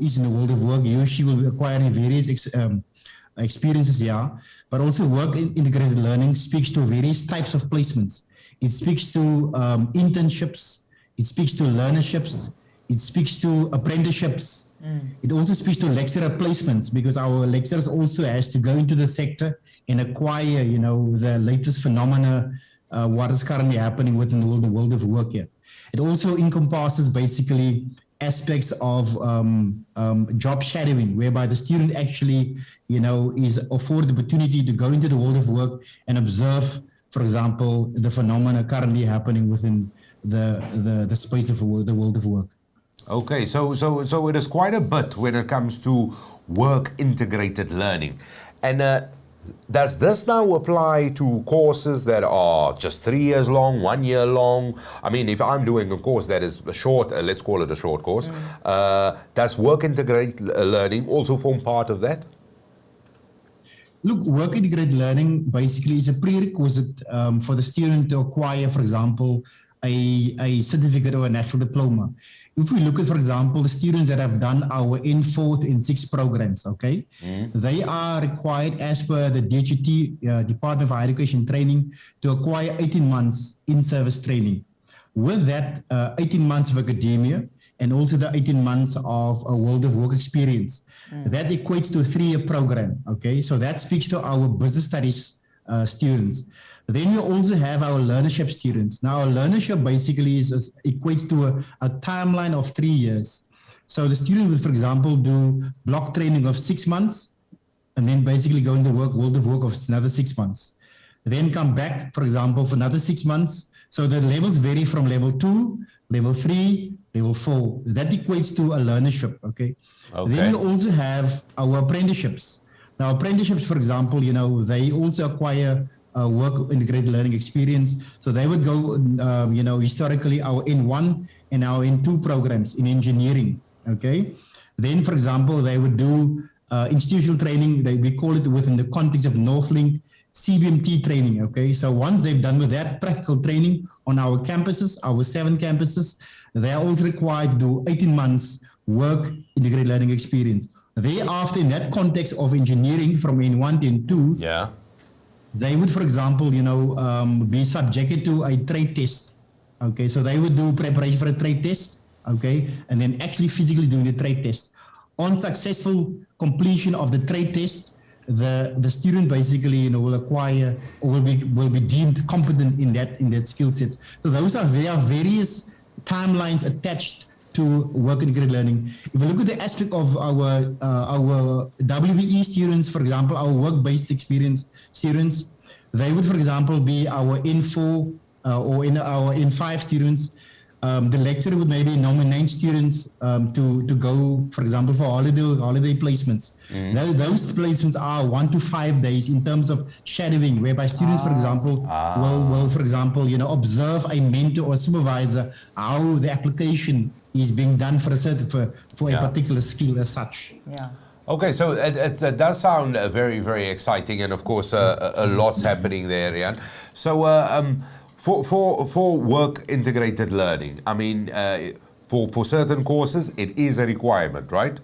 is in the world of work, he or she will be acquiring various experiences, but also work integrated learning speaks to various types of placements. It speaks to internships, it speaks to learnerships, it speaks to apprenticeships. It also speaks to lecturer placements, because our lecturers also has to go into the sector and acquire, the latest phenomena, what is currently happening within the world of work here. It also encompasses basically aspects of job shadowing, whereby the student actually, is afforded the opportunity to go into the world of work and observe, for example, the phenomena currently happening within the space of the world of work. Okay, so it is quite a bit when it comes to work integrated learning. And Does this now apply to courses that are just 3 years long, 1 year long? I mean, if I'm doing a course that is a short, let's call it a short course, does work integrated learning also form part of that? Look, work integrated learning basically is a prerequisite for the student to acquire, for example, a certificate or a national diploma. If we look at, for example, the students that have done our N4 to N6 programs, okay, they are required as per the DHET, Department of Higher Education Training, to acquire 18 months in-service training. With that, 18 months of academia and also the 18 months of a world of work experience. That equates to a 3-year program, okay? So that speaks to our business studies students. Then we also have our learnership students. Now, our learnership basically equates to a timeline of 3 years. So the student will, for example, do block training of 6 months and then basically go into world of work of another 6 months. Then come back, for example, for another 6 months. So the levels vary from level 2, level 3, level 4. That equates to a learnership, okay? Then we also have our apprenticeships. Now, apprenticeships, for example, they also acquire work integrated learning experience. So they would go, historically our N1 and our N2 programs in engineering, okay? Then, for example, they would do institutional training. We call it within the context of Northlink CBMT training, okay? So once they've done with that practical training on our campuses, our 7 campuses, they are also required to do 18 months work integrated learning experience. Thereafter, in that context of engineering from N1 to N2, they would, for example, be subjected to a trade test. Okay, so they would do preparation for a trade test, okay, and then actually physically doing the trade test. On successful completion of the trade test, the student basically will acquire or will be deemed competent in that skill sets. So there are various timelines attached to work integrated learning. If we look at the aspect of our WBE students, for example, our work-based experience students, they would, for example, be our N4 or in our N5 students. The lecturer would maybe nominate students to go, for example, for holiday placements. Those placements are 1 to 5 days in terms of shadowing, whereby students, for example, will, for example, observe a mentor or supervisor how the application is being done for a particular skill as such. Yeah. Okay, so it does sound very, very exciting, and of course, a lot's happening there, Rian. So, for work integrated learning, I mean, for certain courses, it is a requirement, right?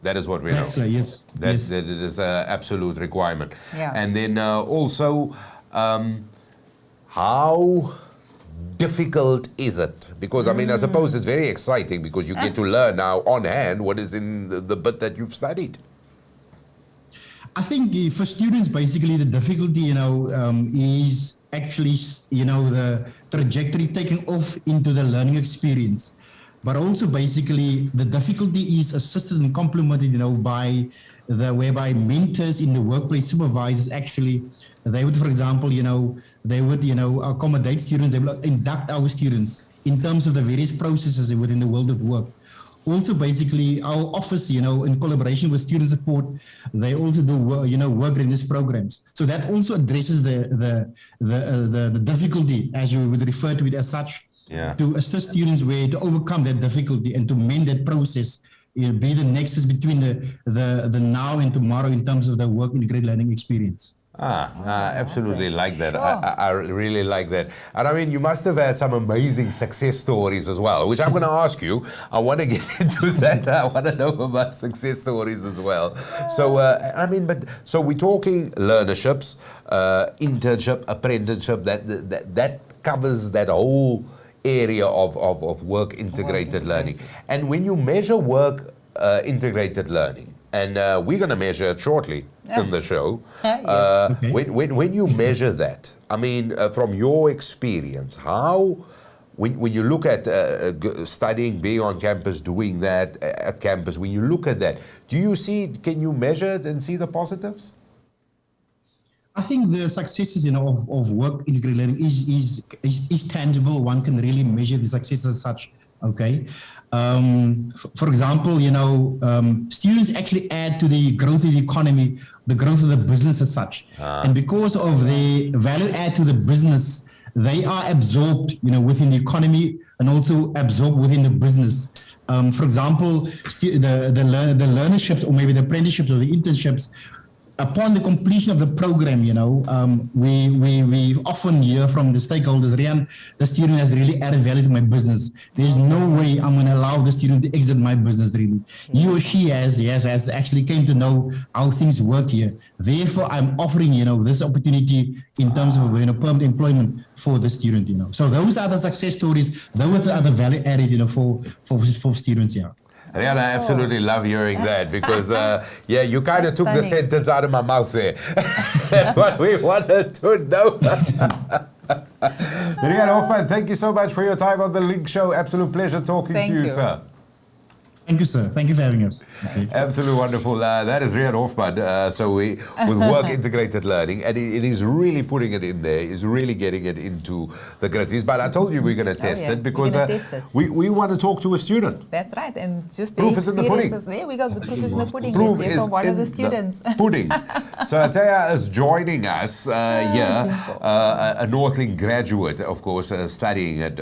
That is what we know. Yes. That it is an absolute requirement. Yeah. And then also, how difficult is it? Because I mean, I suppose it's very exciting because you get to learn now on hand what is in the bit that you've studied. I think for students, basically the difficulty, is actually, the trajectory taking off into the learning experience. But also basically the difficulty is assisted and complemented, by whereby mentors in the workplace, supervisors actually, they would, for example, they would, accommodate students, they would induct our students in terms of the various processes within the world of work. Also, basically, our office, in collaboration with student support, they also do, work readiness programs. So that also addresses the difficulty, as you would refer to it as such, to assist students to overcome that difficulty and to mend that process. It'll be the nexus between the now and tomorrow in terms of the work integrated learning experience. Absolutely like that. Sure. I really like that. And I mean, you must have had some amazing success stories as well, which I'm going to ask you. I want to get into that. I want to know about success stories as well. So, so we're talking learnerships, internship, apprenticeship, that covers that whole area of work integrated learning. And when you measure work integrated learning, and we're going to measure it shortly in the show. When you measure that, I mean, from your experience, how, when you look at studying, being on campus, doing that at campus, when you look at that, can you measure it and see the positives? I think the successes, of work integrated learning is tangible. One can really measure the success as such. Okay. For example, students actually add to the growth of the economy, the growth of the business as such. And because of the value add to the business, they are absorbed, within the economy and also absorbed within the business. For example, the learnerships or maybe the apprenticeships or the internships, upon the completion of the program, we often hear from the stakeholders, Rian, the student has really added value to my business. There's no way I'm going to allow the student to exit my business, really. He or she has actually came to know how things work here. Therefore, I'm offering, this opportunity in terms of, permanent employment for the student, So those are the success stories. Those are the value added, for students, yeah. Rihanna, I absolutely love hearing that because, you kind of took the sentence out of my mouth there. That's what we wanted to know. Rihanna Hoffman, thank you so much for your time on the Link Show. Absolute pleasure talking to you, sir. Thank you, sir. Thank you for having us. Okay. Absolutely wonderful. That is Rihanna Hoffman. So we, with work integrated learning, and it is really putting it in there. Is really getting it into the grades. But I told you we're going to test it because we want to talk to a student. That's right, and just proof is in the pudding. There we go. The proof is in the pudding. Proof is from one of the students. Pudding. So Nadia is joining us here, a Northlink graduate, of course, studying at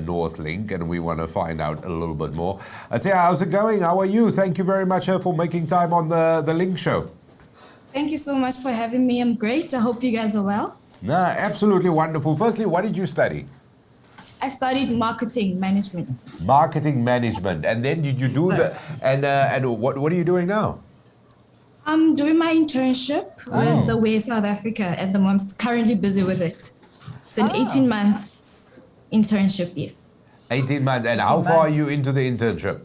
Northlink, and we want to find out a little bit more. Nadia, how's it going? How are you? Thank you very much for making time on the Link Show. Thank you so much for having me. I'm great. I hope you guys are well. No, absolutely wonderful. Firstly, what did you study? I studied marketing management. Marketing management. And then did you do and what are you doing now? I'm doing my internship with the Way South Africa at the moment. I'm currently busy with it. It's an 18 months internship, yes. 18 months. And how far are you into the internship?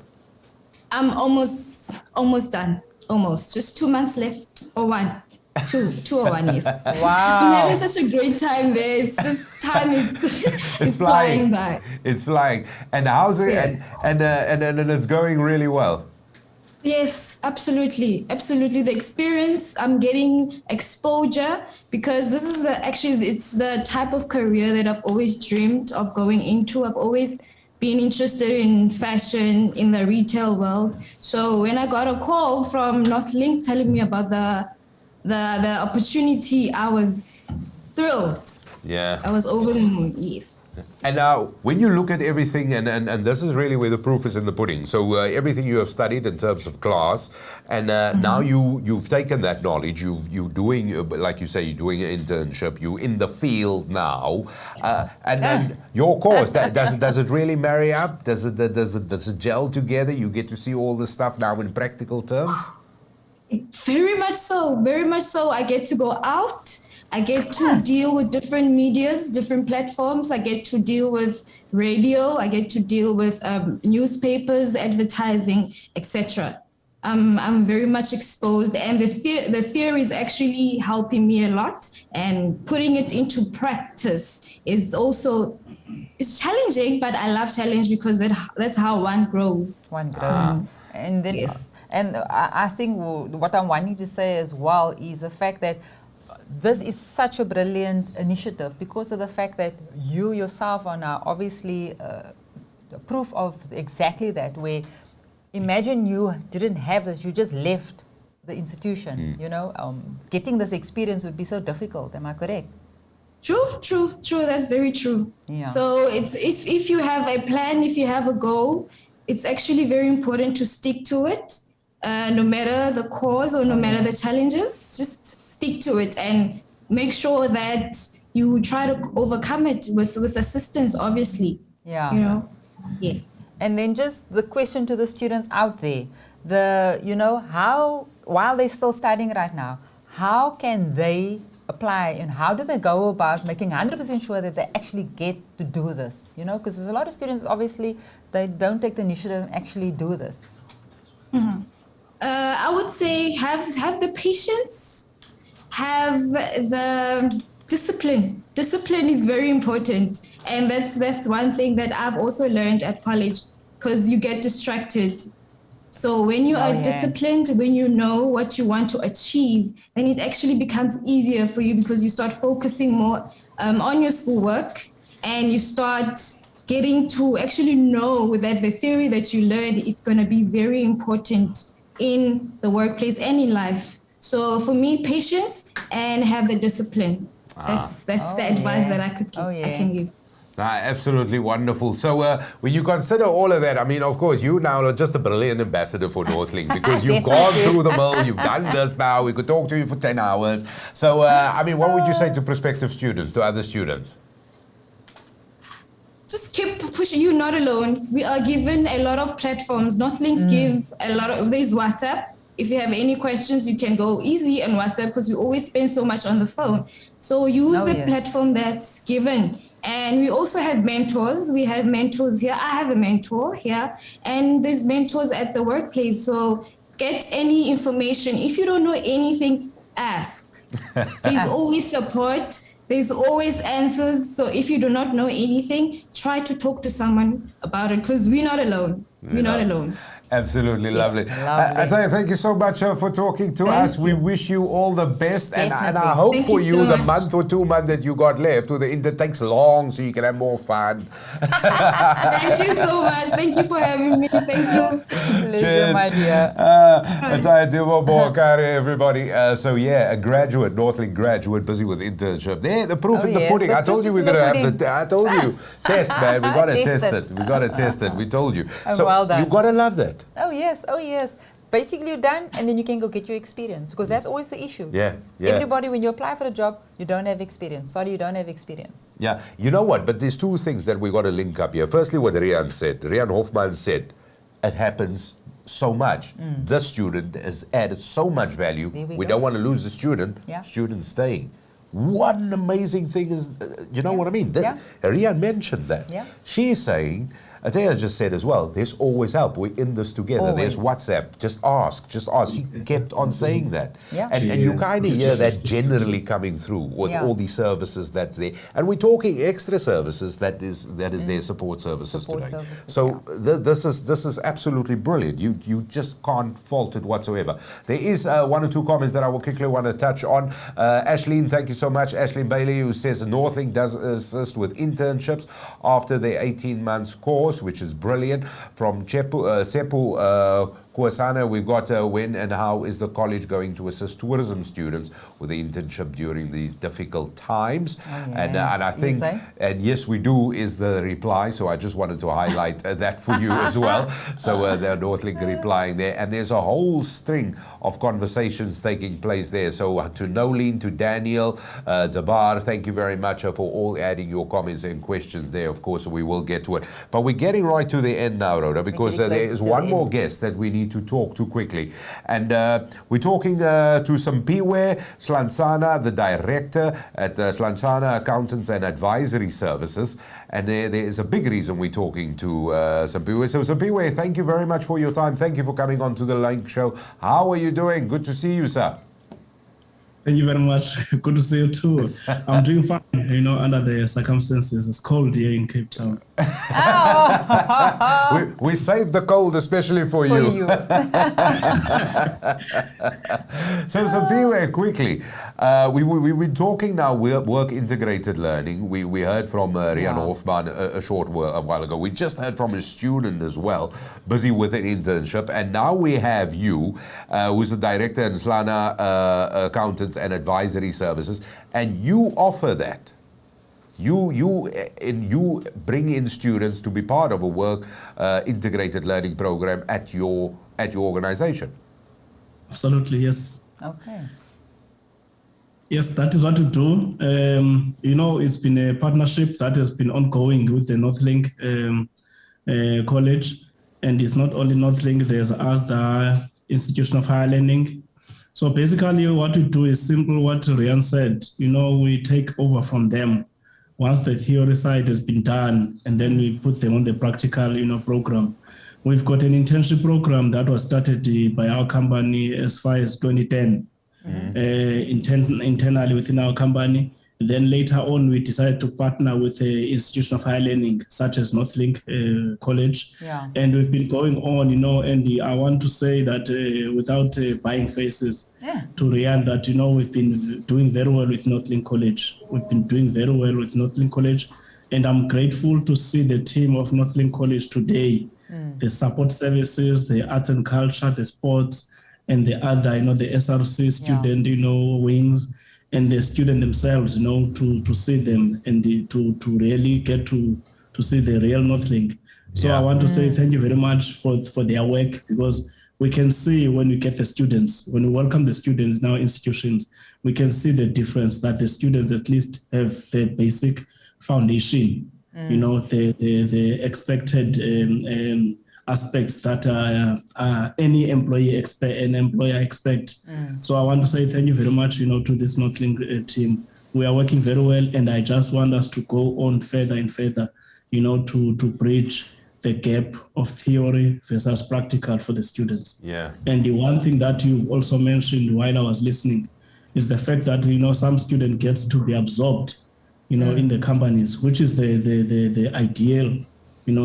I'm almost done. Almost. Just 2 months left. Or one. Two or one, yes. Wow. I'm having such a great time there. It's just time is it's flying by. It's flying. And how's it? Yeah. And it's going really well. Yes, absolutely. Absolutely. The experience, I'm getting exposure because this is it's the type of career that I've always dreamed of going into. I've always been interested in fashion, in the retail world. So when I got a call from Northlink telling me about the opportunity, I was thrilled. Yeah. I was over the moon, yes. And now, when you look at everything, and this is really where the proof is in the pudding. So everything you have studied in terms of class, and now you've taken that knowledge. You're doing, like you say, you're doing an internship. You're in the field now, and then your course. Does it really marry up? Does it gel together? You get to see all this stuff now in practical terms. Very much so. Very much so. I get to go out. I get to deal with different medias, different platforms. I get to deal with radio. I get to deal with newspapers, advertising, etc. I'm very much exposed, and the theory is actually helping me a lot. And putting it into practice is also challenging, but I love challenge because that's how one grows. One grows, and then yes. And I think what I'm wanting to say as well is the fact that this is such a brilliant initiative because of the fact that you yourself are now obviously proof of exactly that, where imagine you didn't have this, you just left the institution, getting this experience would be so difficult. Am I correct? True. That's very true. Yeah. So if you have a plan, if you have a goal, it's actually very important to stick to it, no matter the cause or no matter the challenges, just stick to it and make sure that you try to overcome it with assistance, obviously. Yeah. Yes. And then just the question to the students out there, how, while they're still studying right now, how can they apply and how do they go about making 100% sure that they actually get to do this? Because there's a lot of students, obviously, they don't take the initiative and actually do this. Mm-hmm. I would say have the patience. Have the discipline. Discipline is very important. And that's one thing that I've also learned at college because you get distracted. So when you are disciplined, when you know what you want to achieve, then it actually becomes easier for you because you start focusing more on your schoolwork and you start getting to actually know that the theory that you learn is going to be very important in the workplace and in life. So for me, patience and have the discipline. That's the advice that I could give. I can give. Absolutely wonderful. So when you consider all of that, I mean, of course, you now are just a brilliant ambassador for Northlink because you've gone through the mill, you've done this now, we could talk to you for 10 hours. So, I mean, what would you say to prospective students, to other students? Just keep pushing. You're not alone. We are given a lot of platforms. Northlinks give a lot of, there's WhatsApp. If you have any questions, you can go easy on WhatsApp because we always spend so much on the phone. So use the platform that's given. And we also have mentors. We have mentors here. I have a mentor here. And there's mentors at the workplace. So get any information. If you don't know anything, ask. There's always support. There's always answers. So if you do not know anything, try to talk to someone about it because we're not alone. We're not alone. Absolutely lovely. Ataya, thank you so much for talking to us. We wish you all the best, and I hope for you the month or 2 months that you got left, or the intern takes long so you can have more fun. Thank you so much. Thank you for having me. Thank you. Pleasure, my dear. Ataya Dibobokare, everybody. So yeah, a graduate, Northlink graduate, busy with internship. There, the proof in the pudding. I told you we're going to have the. I told you, test, man. We got to test it. We got to test it. We told you. So well done. You got to love that. Oh yes. Basically, you're done, and then you can go get your experience because that's always the issue. Yeah. Everybody, when you apply for a job, you don't have experience. Sorry, you don't have experience. Yeah. You know what? But there's two things that we got to link up here. Firstly, what Rihanna said. Rihanna Hoffman said, it happens so much. The student has added so much value. We don't want to lose the student. Student staying. What an amazing thing is, you know what I mean? Rihanna mentioned that. She's saying, Ataya just said as well, there's always help. We're in this together. Always. There's WhatsApp. Just ask. She kept on saying that. And you kind of hear that generally coming through with all these services that's there. And we're talking extra services that is their support services today. So this is absolutely brilliant. You just can't fault it whatsoever. There is 1 or 2 comments that I will quickly want to touch on. Ashleen, thank you so much. Ashleen Bailey, who says Northlink does assist with internships after their 18 months course, which is brilliant. From Sepu Kuasana, we've got when and how is the college going to assist tourism students with the internship during these difficult times? And I think, and yes, we do is the reply. So I just wanted to highlight that for you as well. So the Northlink replying there. And there's a whole string of conversations taking place there. So to Nolene, to Daniel, Dabar, thank you very much for all adding your comments and questions there. Of course, we will get to it. But we're getting right to the end now, Rhoda, because there is one more guest that we need to talk to quickly. And we're talking to Sampiwe Slansana, the director at Slansana Accountants and Advisory Services. And there is a big reason we're talking to Sampiwe. So Sampiwe, thank you very much for your time. Thank you for coming on to the Link Show. How are you doing? Good to see you, sir. Thank you very much. Good to see you too. I'm doing fine, under the circumstances. It's cold here in Cape Town. we saved the cold especially for you. So Sampiwe, quickly, we've been talking now work integrated learning. We heard from Rihanna Hoffman a while ago. We just heard from a student as well, busy with an internship. And now we have you, who's the director in Slana Accountants and Advisory Services, and you offer that. You bring in students to be part of a work integrated learning program at your organization. Absolutely, yes. Okay. Yes, that is what we do. It's been a partnership that has been ongoing with the Northlink College, and it's not only Northlink. There's other institutions of higher learning. So basically, what we do is simple. What Rian said. We take over from them once the theory side has been done, and then we put them on the practical, program. We've got an internship program that was started by our company as far as 2010, internally within our company. Then later on, we decided to partner with the institution of higher learning, such as Northlink College. And we've been going on, and I want to say that without buying faces to Rian, that, we've been doing very well with Northlink College. We've been doing very well with Northlink College. And I'm grateful to see the team of Northlink College today, the support services, the arts and culture, the sports, and the other, the SRC student, wings, and the student themselves, to see them and to really get to see the real Northlink. So I want to say thank you very much for their work, because we can see when we get the students, when we welcome the students in our institutions, we can see the difference that the students at least have the basic foundation, the expected aspects that any employer expect. So I want to say thank you very much, to this Northlink team. We are working very well, and I just want us to go on further and further, to bridge the gap of theory versus practical for the students. Yeah. And the one thing that you've also mentioned while I was listening is the fact that, some student gets to be absorbed, in the companies, which is the ideal,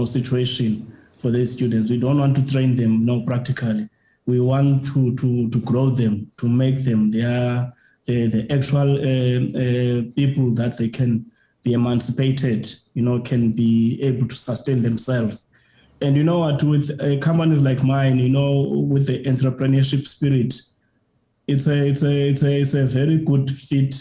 situation for these students. We don't want to train them, practically. We want to grow them, to make them the actual people that they can be emancipated, can be able to sustain themselves. And you know what, with companies like mine, with the entrepreneurship spirit, it's a very good fit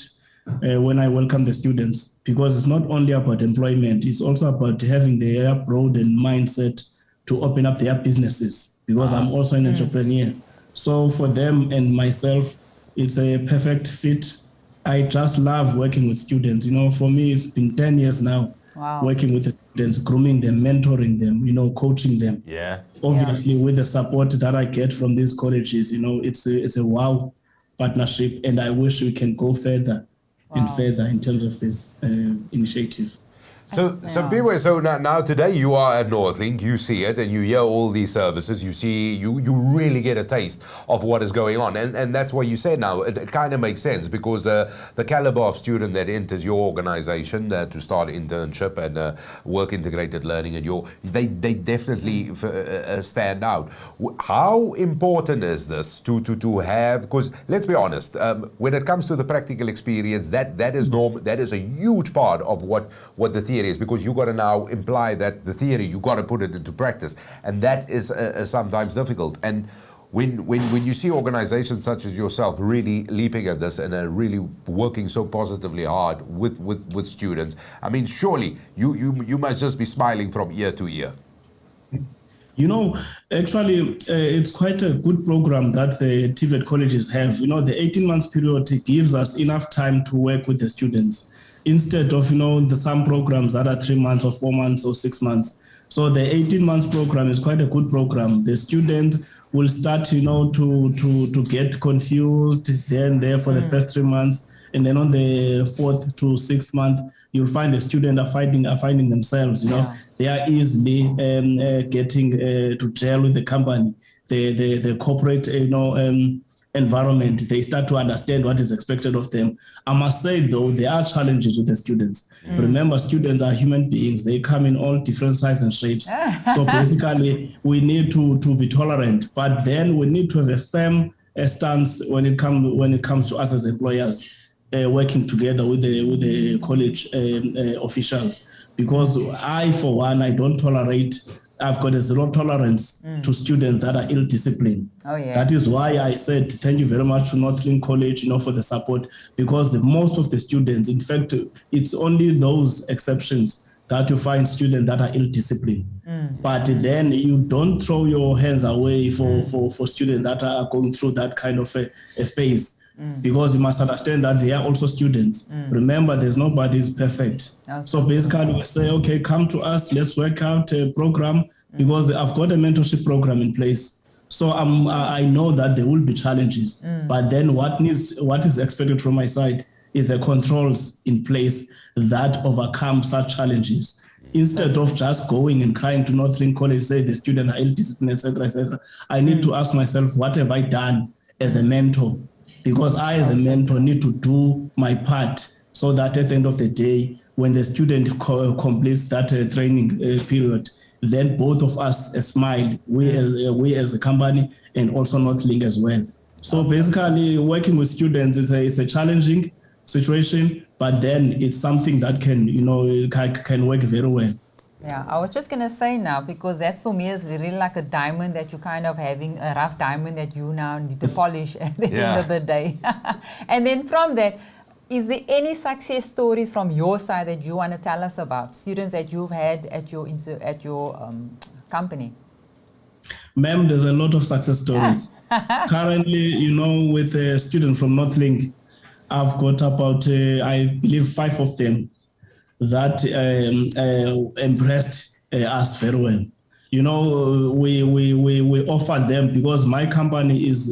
when I welcome the students, because it's not only about employment, it's also about having their broadened mindset to open up their businesses, because I'm also an entrepreneur. So for them and myself, it's a perfect fit. I just love working with students. For me, it's been 10 years now working with the students, grooming them, mentoring them, coaching them. Yeah. Obviously, with the support that I get from these colleges, it's a wow partnership, and I wish we can go further and further in terms of this initiative. So Piwe, so now today you are at Northlink, you see it and you hear all these services, you really get a taste of what is going on. And that's what you said now, it kind of makes sense, because the caliber of student that enters your organization to start internship and work integrated learning, and they definitely stand out. How important is this to have, because let's be honest, when it comes to the practical experience, that is a huge part of what the theory is, because you got to now imply that the theory, you got to put it into practice, and that is sometimes difficult. And when you see organizations such as yourself really leaping at this and really working so positively hard with students, I mean, surely you must just be smiling from ear to ear. Actually, it's quite a good program that the TVET colleges have. The 18 months period gives us enough time to work with the students, instead of, some programs that are 3 months or 4 months or 6 months. So the 18 months program is quite a good program. The student will start, to get confused there for the first 3 months. And then on the 4th to 6th month, you'll find the student are finding themselves, they are easily getting to gel with the company, the corporate, environment. They start to understand what is expected of them. I must say, though, there are challenges with the students. Remember, students are human beings. They come in all different sizes and shapes. So basically, we need to be tolerant, but then we need to have a firm stance when it comes to us as employers, working together with the college officials. Because I, for one, I don't tolerate. I've got a zero tolerance to students that are ill-disciplined. Oh, yeah. That is why I said thank you very much to Northlink College, for the support, because most of the students, in fact, it's only those exceptions that you find students that are ill-disciplined. But then you don't throw your hands away for students that are going through that kind of a phase. Because you must understand that they are also students. Remember, there's nobody's perfect. So basically we say, okay, come to us, let's work out a program, because I've got a mentorship program in place. So I know that there will be challenges, but then what is expected from my side is the controls in place that overcome such challenges. Instead of just going and crying to Northlink College, say the student are ill-disciplined, etc., I need to ask myself, what have I done as a mentor? Because I, as a mentor, need to do my part, so that at the end of the day, when the student completes that training period, then both of us smile, we as a company and also Northlink as well. So basically, working with students is a challenging situation, but then it's something that can, can work very well. Yeah, I was just going to say now, because that's for me is really like a diamond that you kind of having, a rough diamond that you now need to polish at the end of the day. And then from that, is there any success stories from your side that you want to tell us about? Students that you've had at your company? Ma'am, there's a lot of success stories. Currently, with a student from Northlink, I've got about, I believe, 5 of them that impressed us very well. We offer them because my company is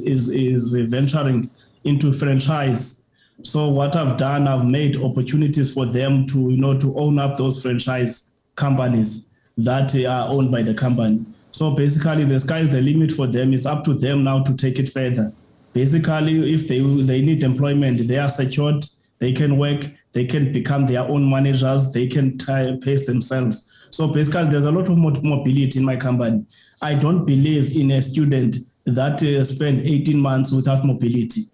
venturing into franchise. So what I've done, I've made opportunities for them to own up those franchise companies that are owned by the company. So basically, the sky is the limit for them. It's up to them now to take it further. Basically, if they need employment, they are secured, they can work, they can become their own managers, they can pace themselves. So basically, there's a lot of mobility in my company. I don't believe in a student that spent 18 months without mobility.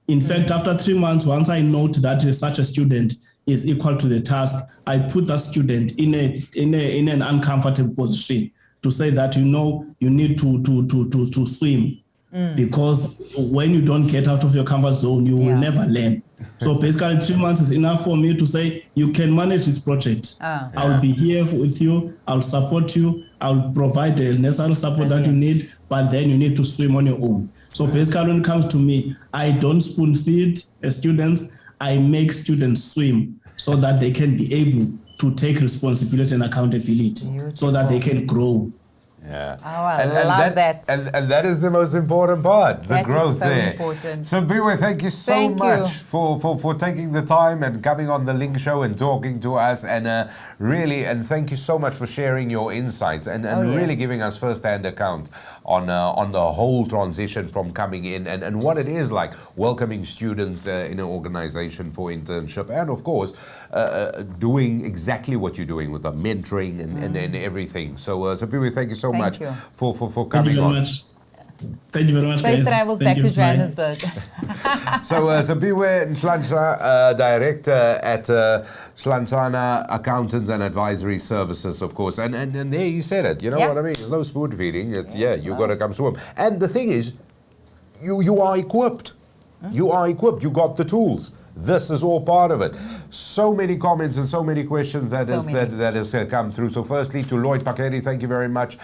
In fact, after 3 months, once I note that such a student is equal to the task, I put that student in an uncomfortable position to say that, you need to swim. Because when you don't get out of your comfort zone, you will never learn. So basically 3 months is enough for me to say, you can manage this project. I'll be here with you. I'll support you. I'll provide the necessary support that you need, but then you need to swim on your own. So basically when it comes to me, I don't spoon feed students. I make students swim so that they can be able to take responsibility and accountability so that they can grow. Yeah. Oh, I love that. And that is the most important part, the growth is so there. important. So Biwe, thank you so much for taking the time and coming on the Link Show and talking to us, and and thank you so much for sharing your insights and really giving us first-hand account on the whole transition from coming in and what it is like welcoming students in an organization for internship, and of course doing exactly what you're doing with the mentoring and everything. So Biwe, thank you so much for coming on. Thank you very much. Safe travels back to Johannesburg. So Biwe Nhlanhla, Director at Nhlanhla Accountants and Advisory Services, of course. And there he said it, you know what I mean? There's no spoon feeding. It's, you got to come swim. And the thing is, you are equipped. You are equipped. You got the tools. This is all part of it. So many comments and so many questions that has come through. So firstly, to Lloyd Pakeri, thank you very much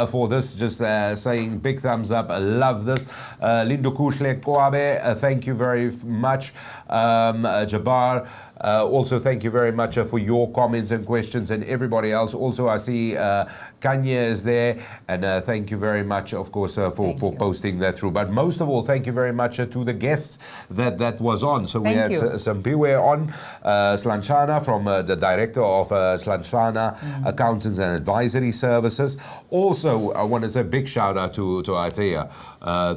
for this. Just saying big thumbs up. I love this. Lindo Kushle Kwabe, thank you very much. Jabbar, also thank you very much for your comments and questions, and everybody else. Also, I see Kanye is there, and thank you very much, of course, for posting that through. But most of all, thank you very much to the guests that was on. So we had Sampiwe on, Nhlanhla from the Director of Nhlanhla Accountants and Advisory Services. Also, I want to say a big shout out to Atea,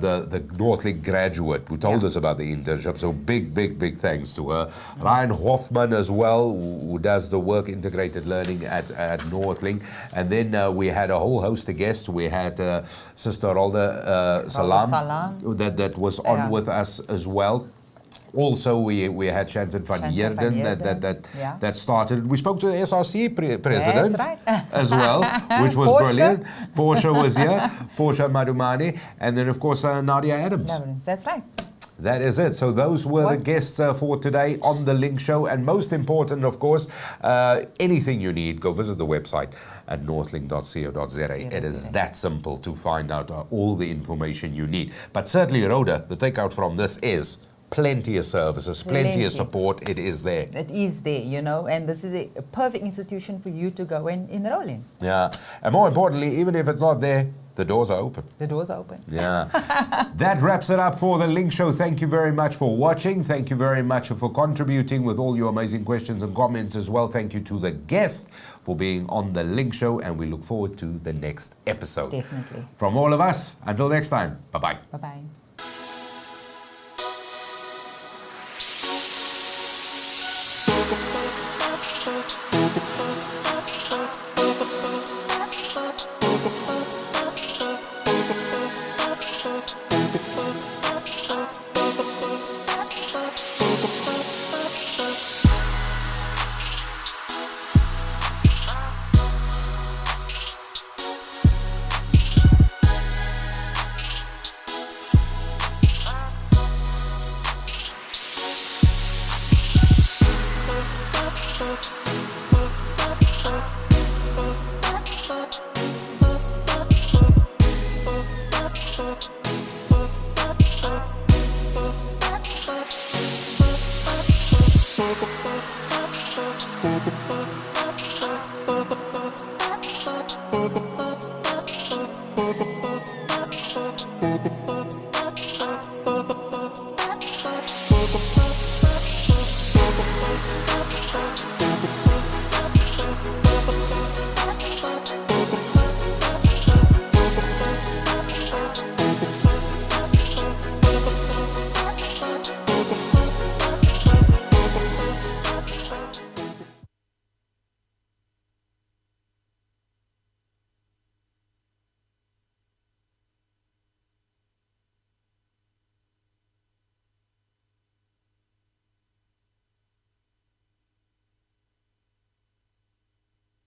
the Northlink graduate who told us about the internship. So big thanks to her. Rihanna Hoffman as well, who does the work integrated learning at Northlink. And then we had a whole host of guests. We had Sister Rolda Salam that was on with us as well. Also, we had Shanton van Heerden that started. We spoke to the SRC president as well, which was brilliant. Portia was here, Portia Madumani, and then of course Nadia Adams. That's right. That is it. So those were the guests for today on the Link Show. And most important, of course, anything you need, go visit the website at northlink.co.za. It is that simple to find out all the information you need. But certainly, Rhoda, the takeout from this is plenty of services, plenty of support. It is there. It is there, you know, and this is a perfect institution for you to go and enroll in. Yeah. And more importantly, even if it's not there, the doors are open. The doors are open. Yeah. That wraps it up for the Link Show. Thank you very much for watching. Thank you very much for contributing with all your amazing questions and comments as well. Thank you to the guests for being on the Link Show, and we look forward to the next episode. Definitely. From all of us, until next time, bye-bye. Bye-bye. show.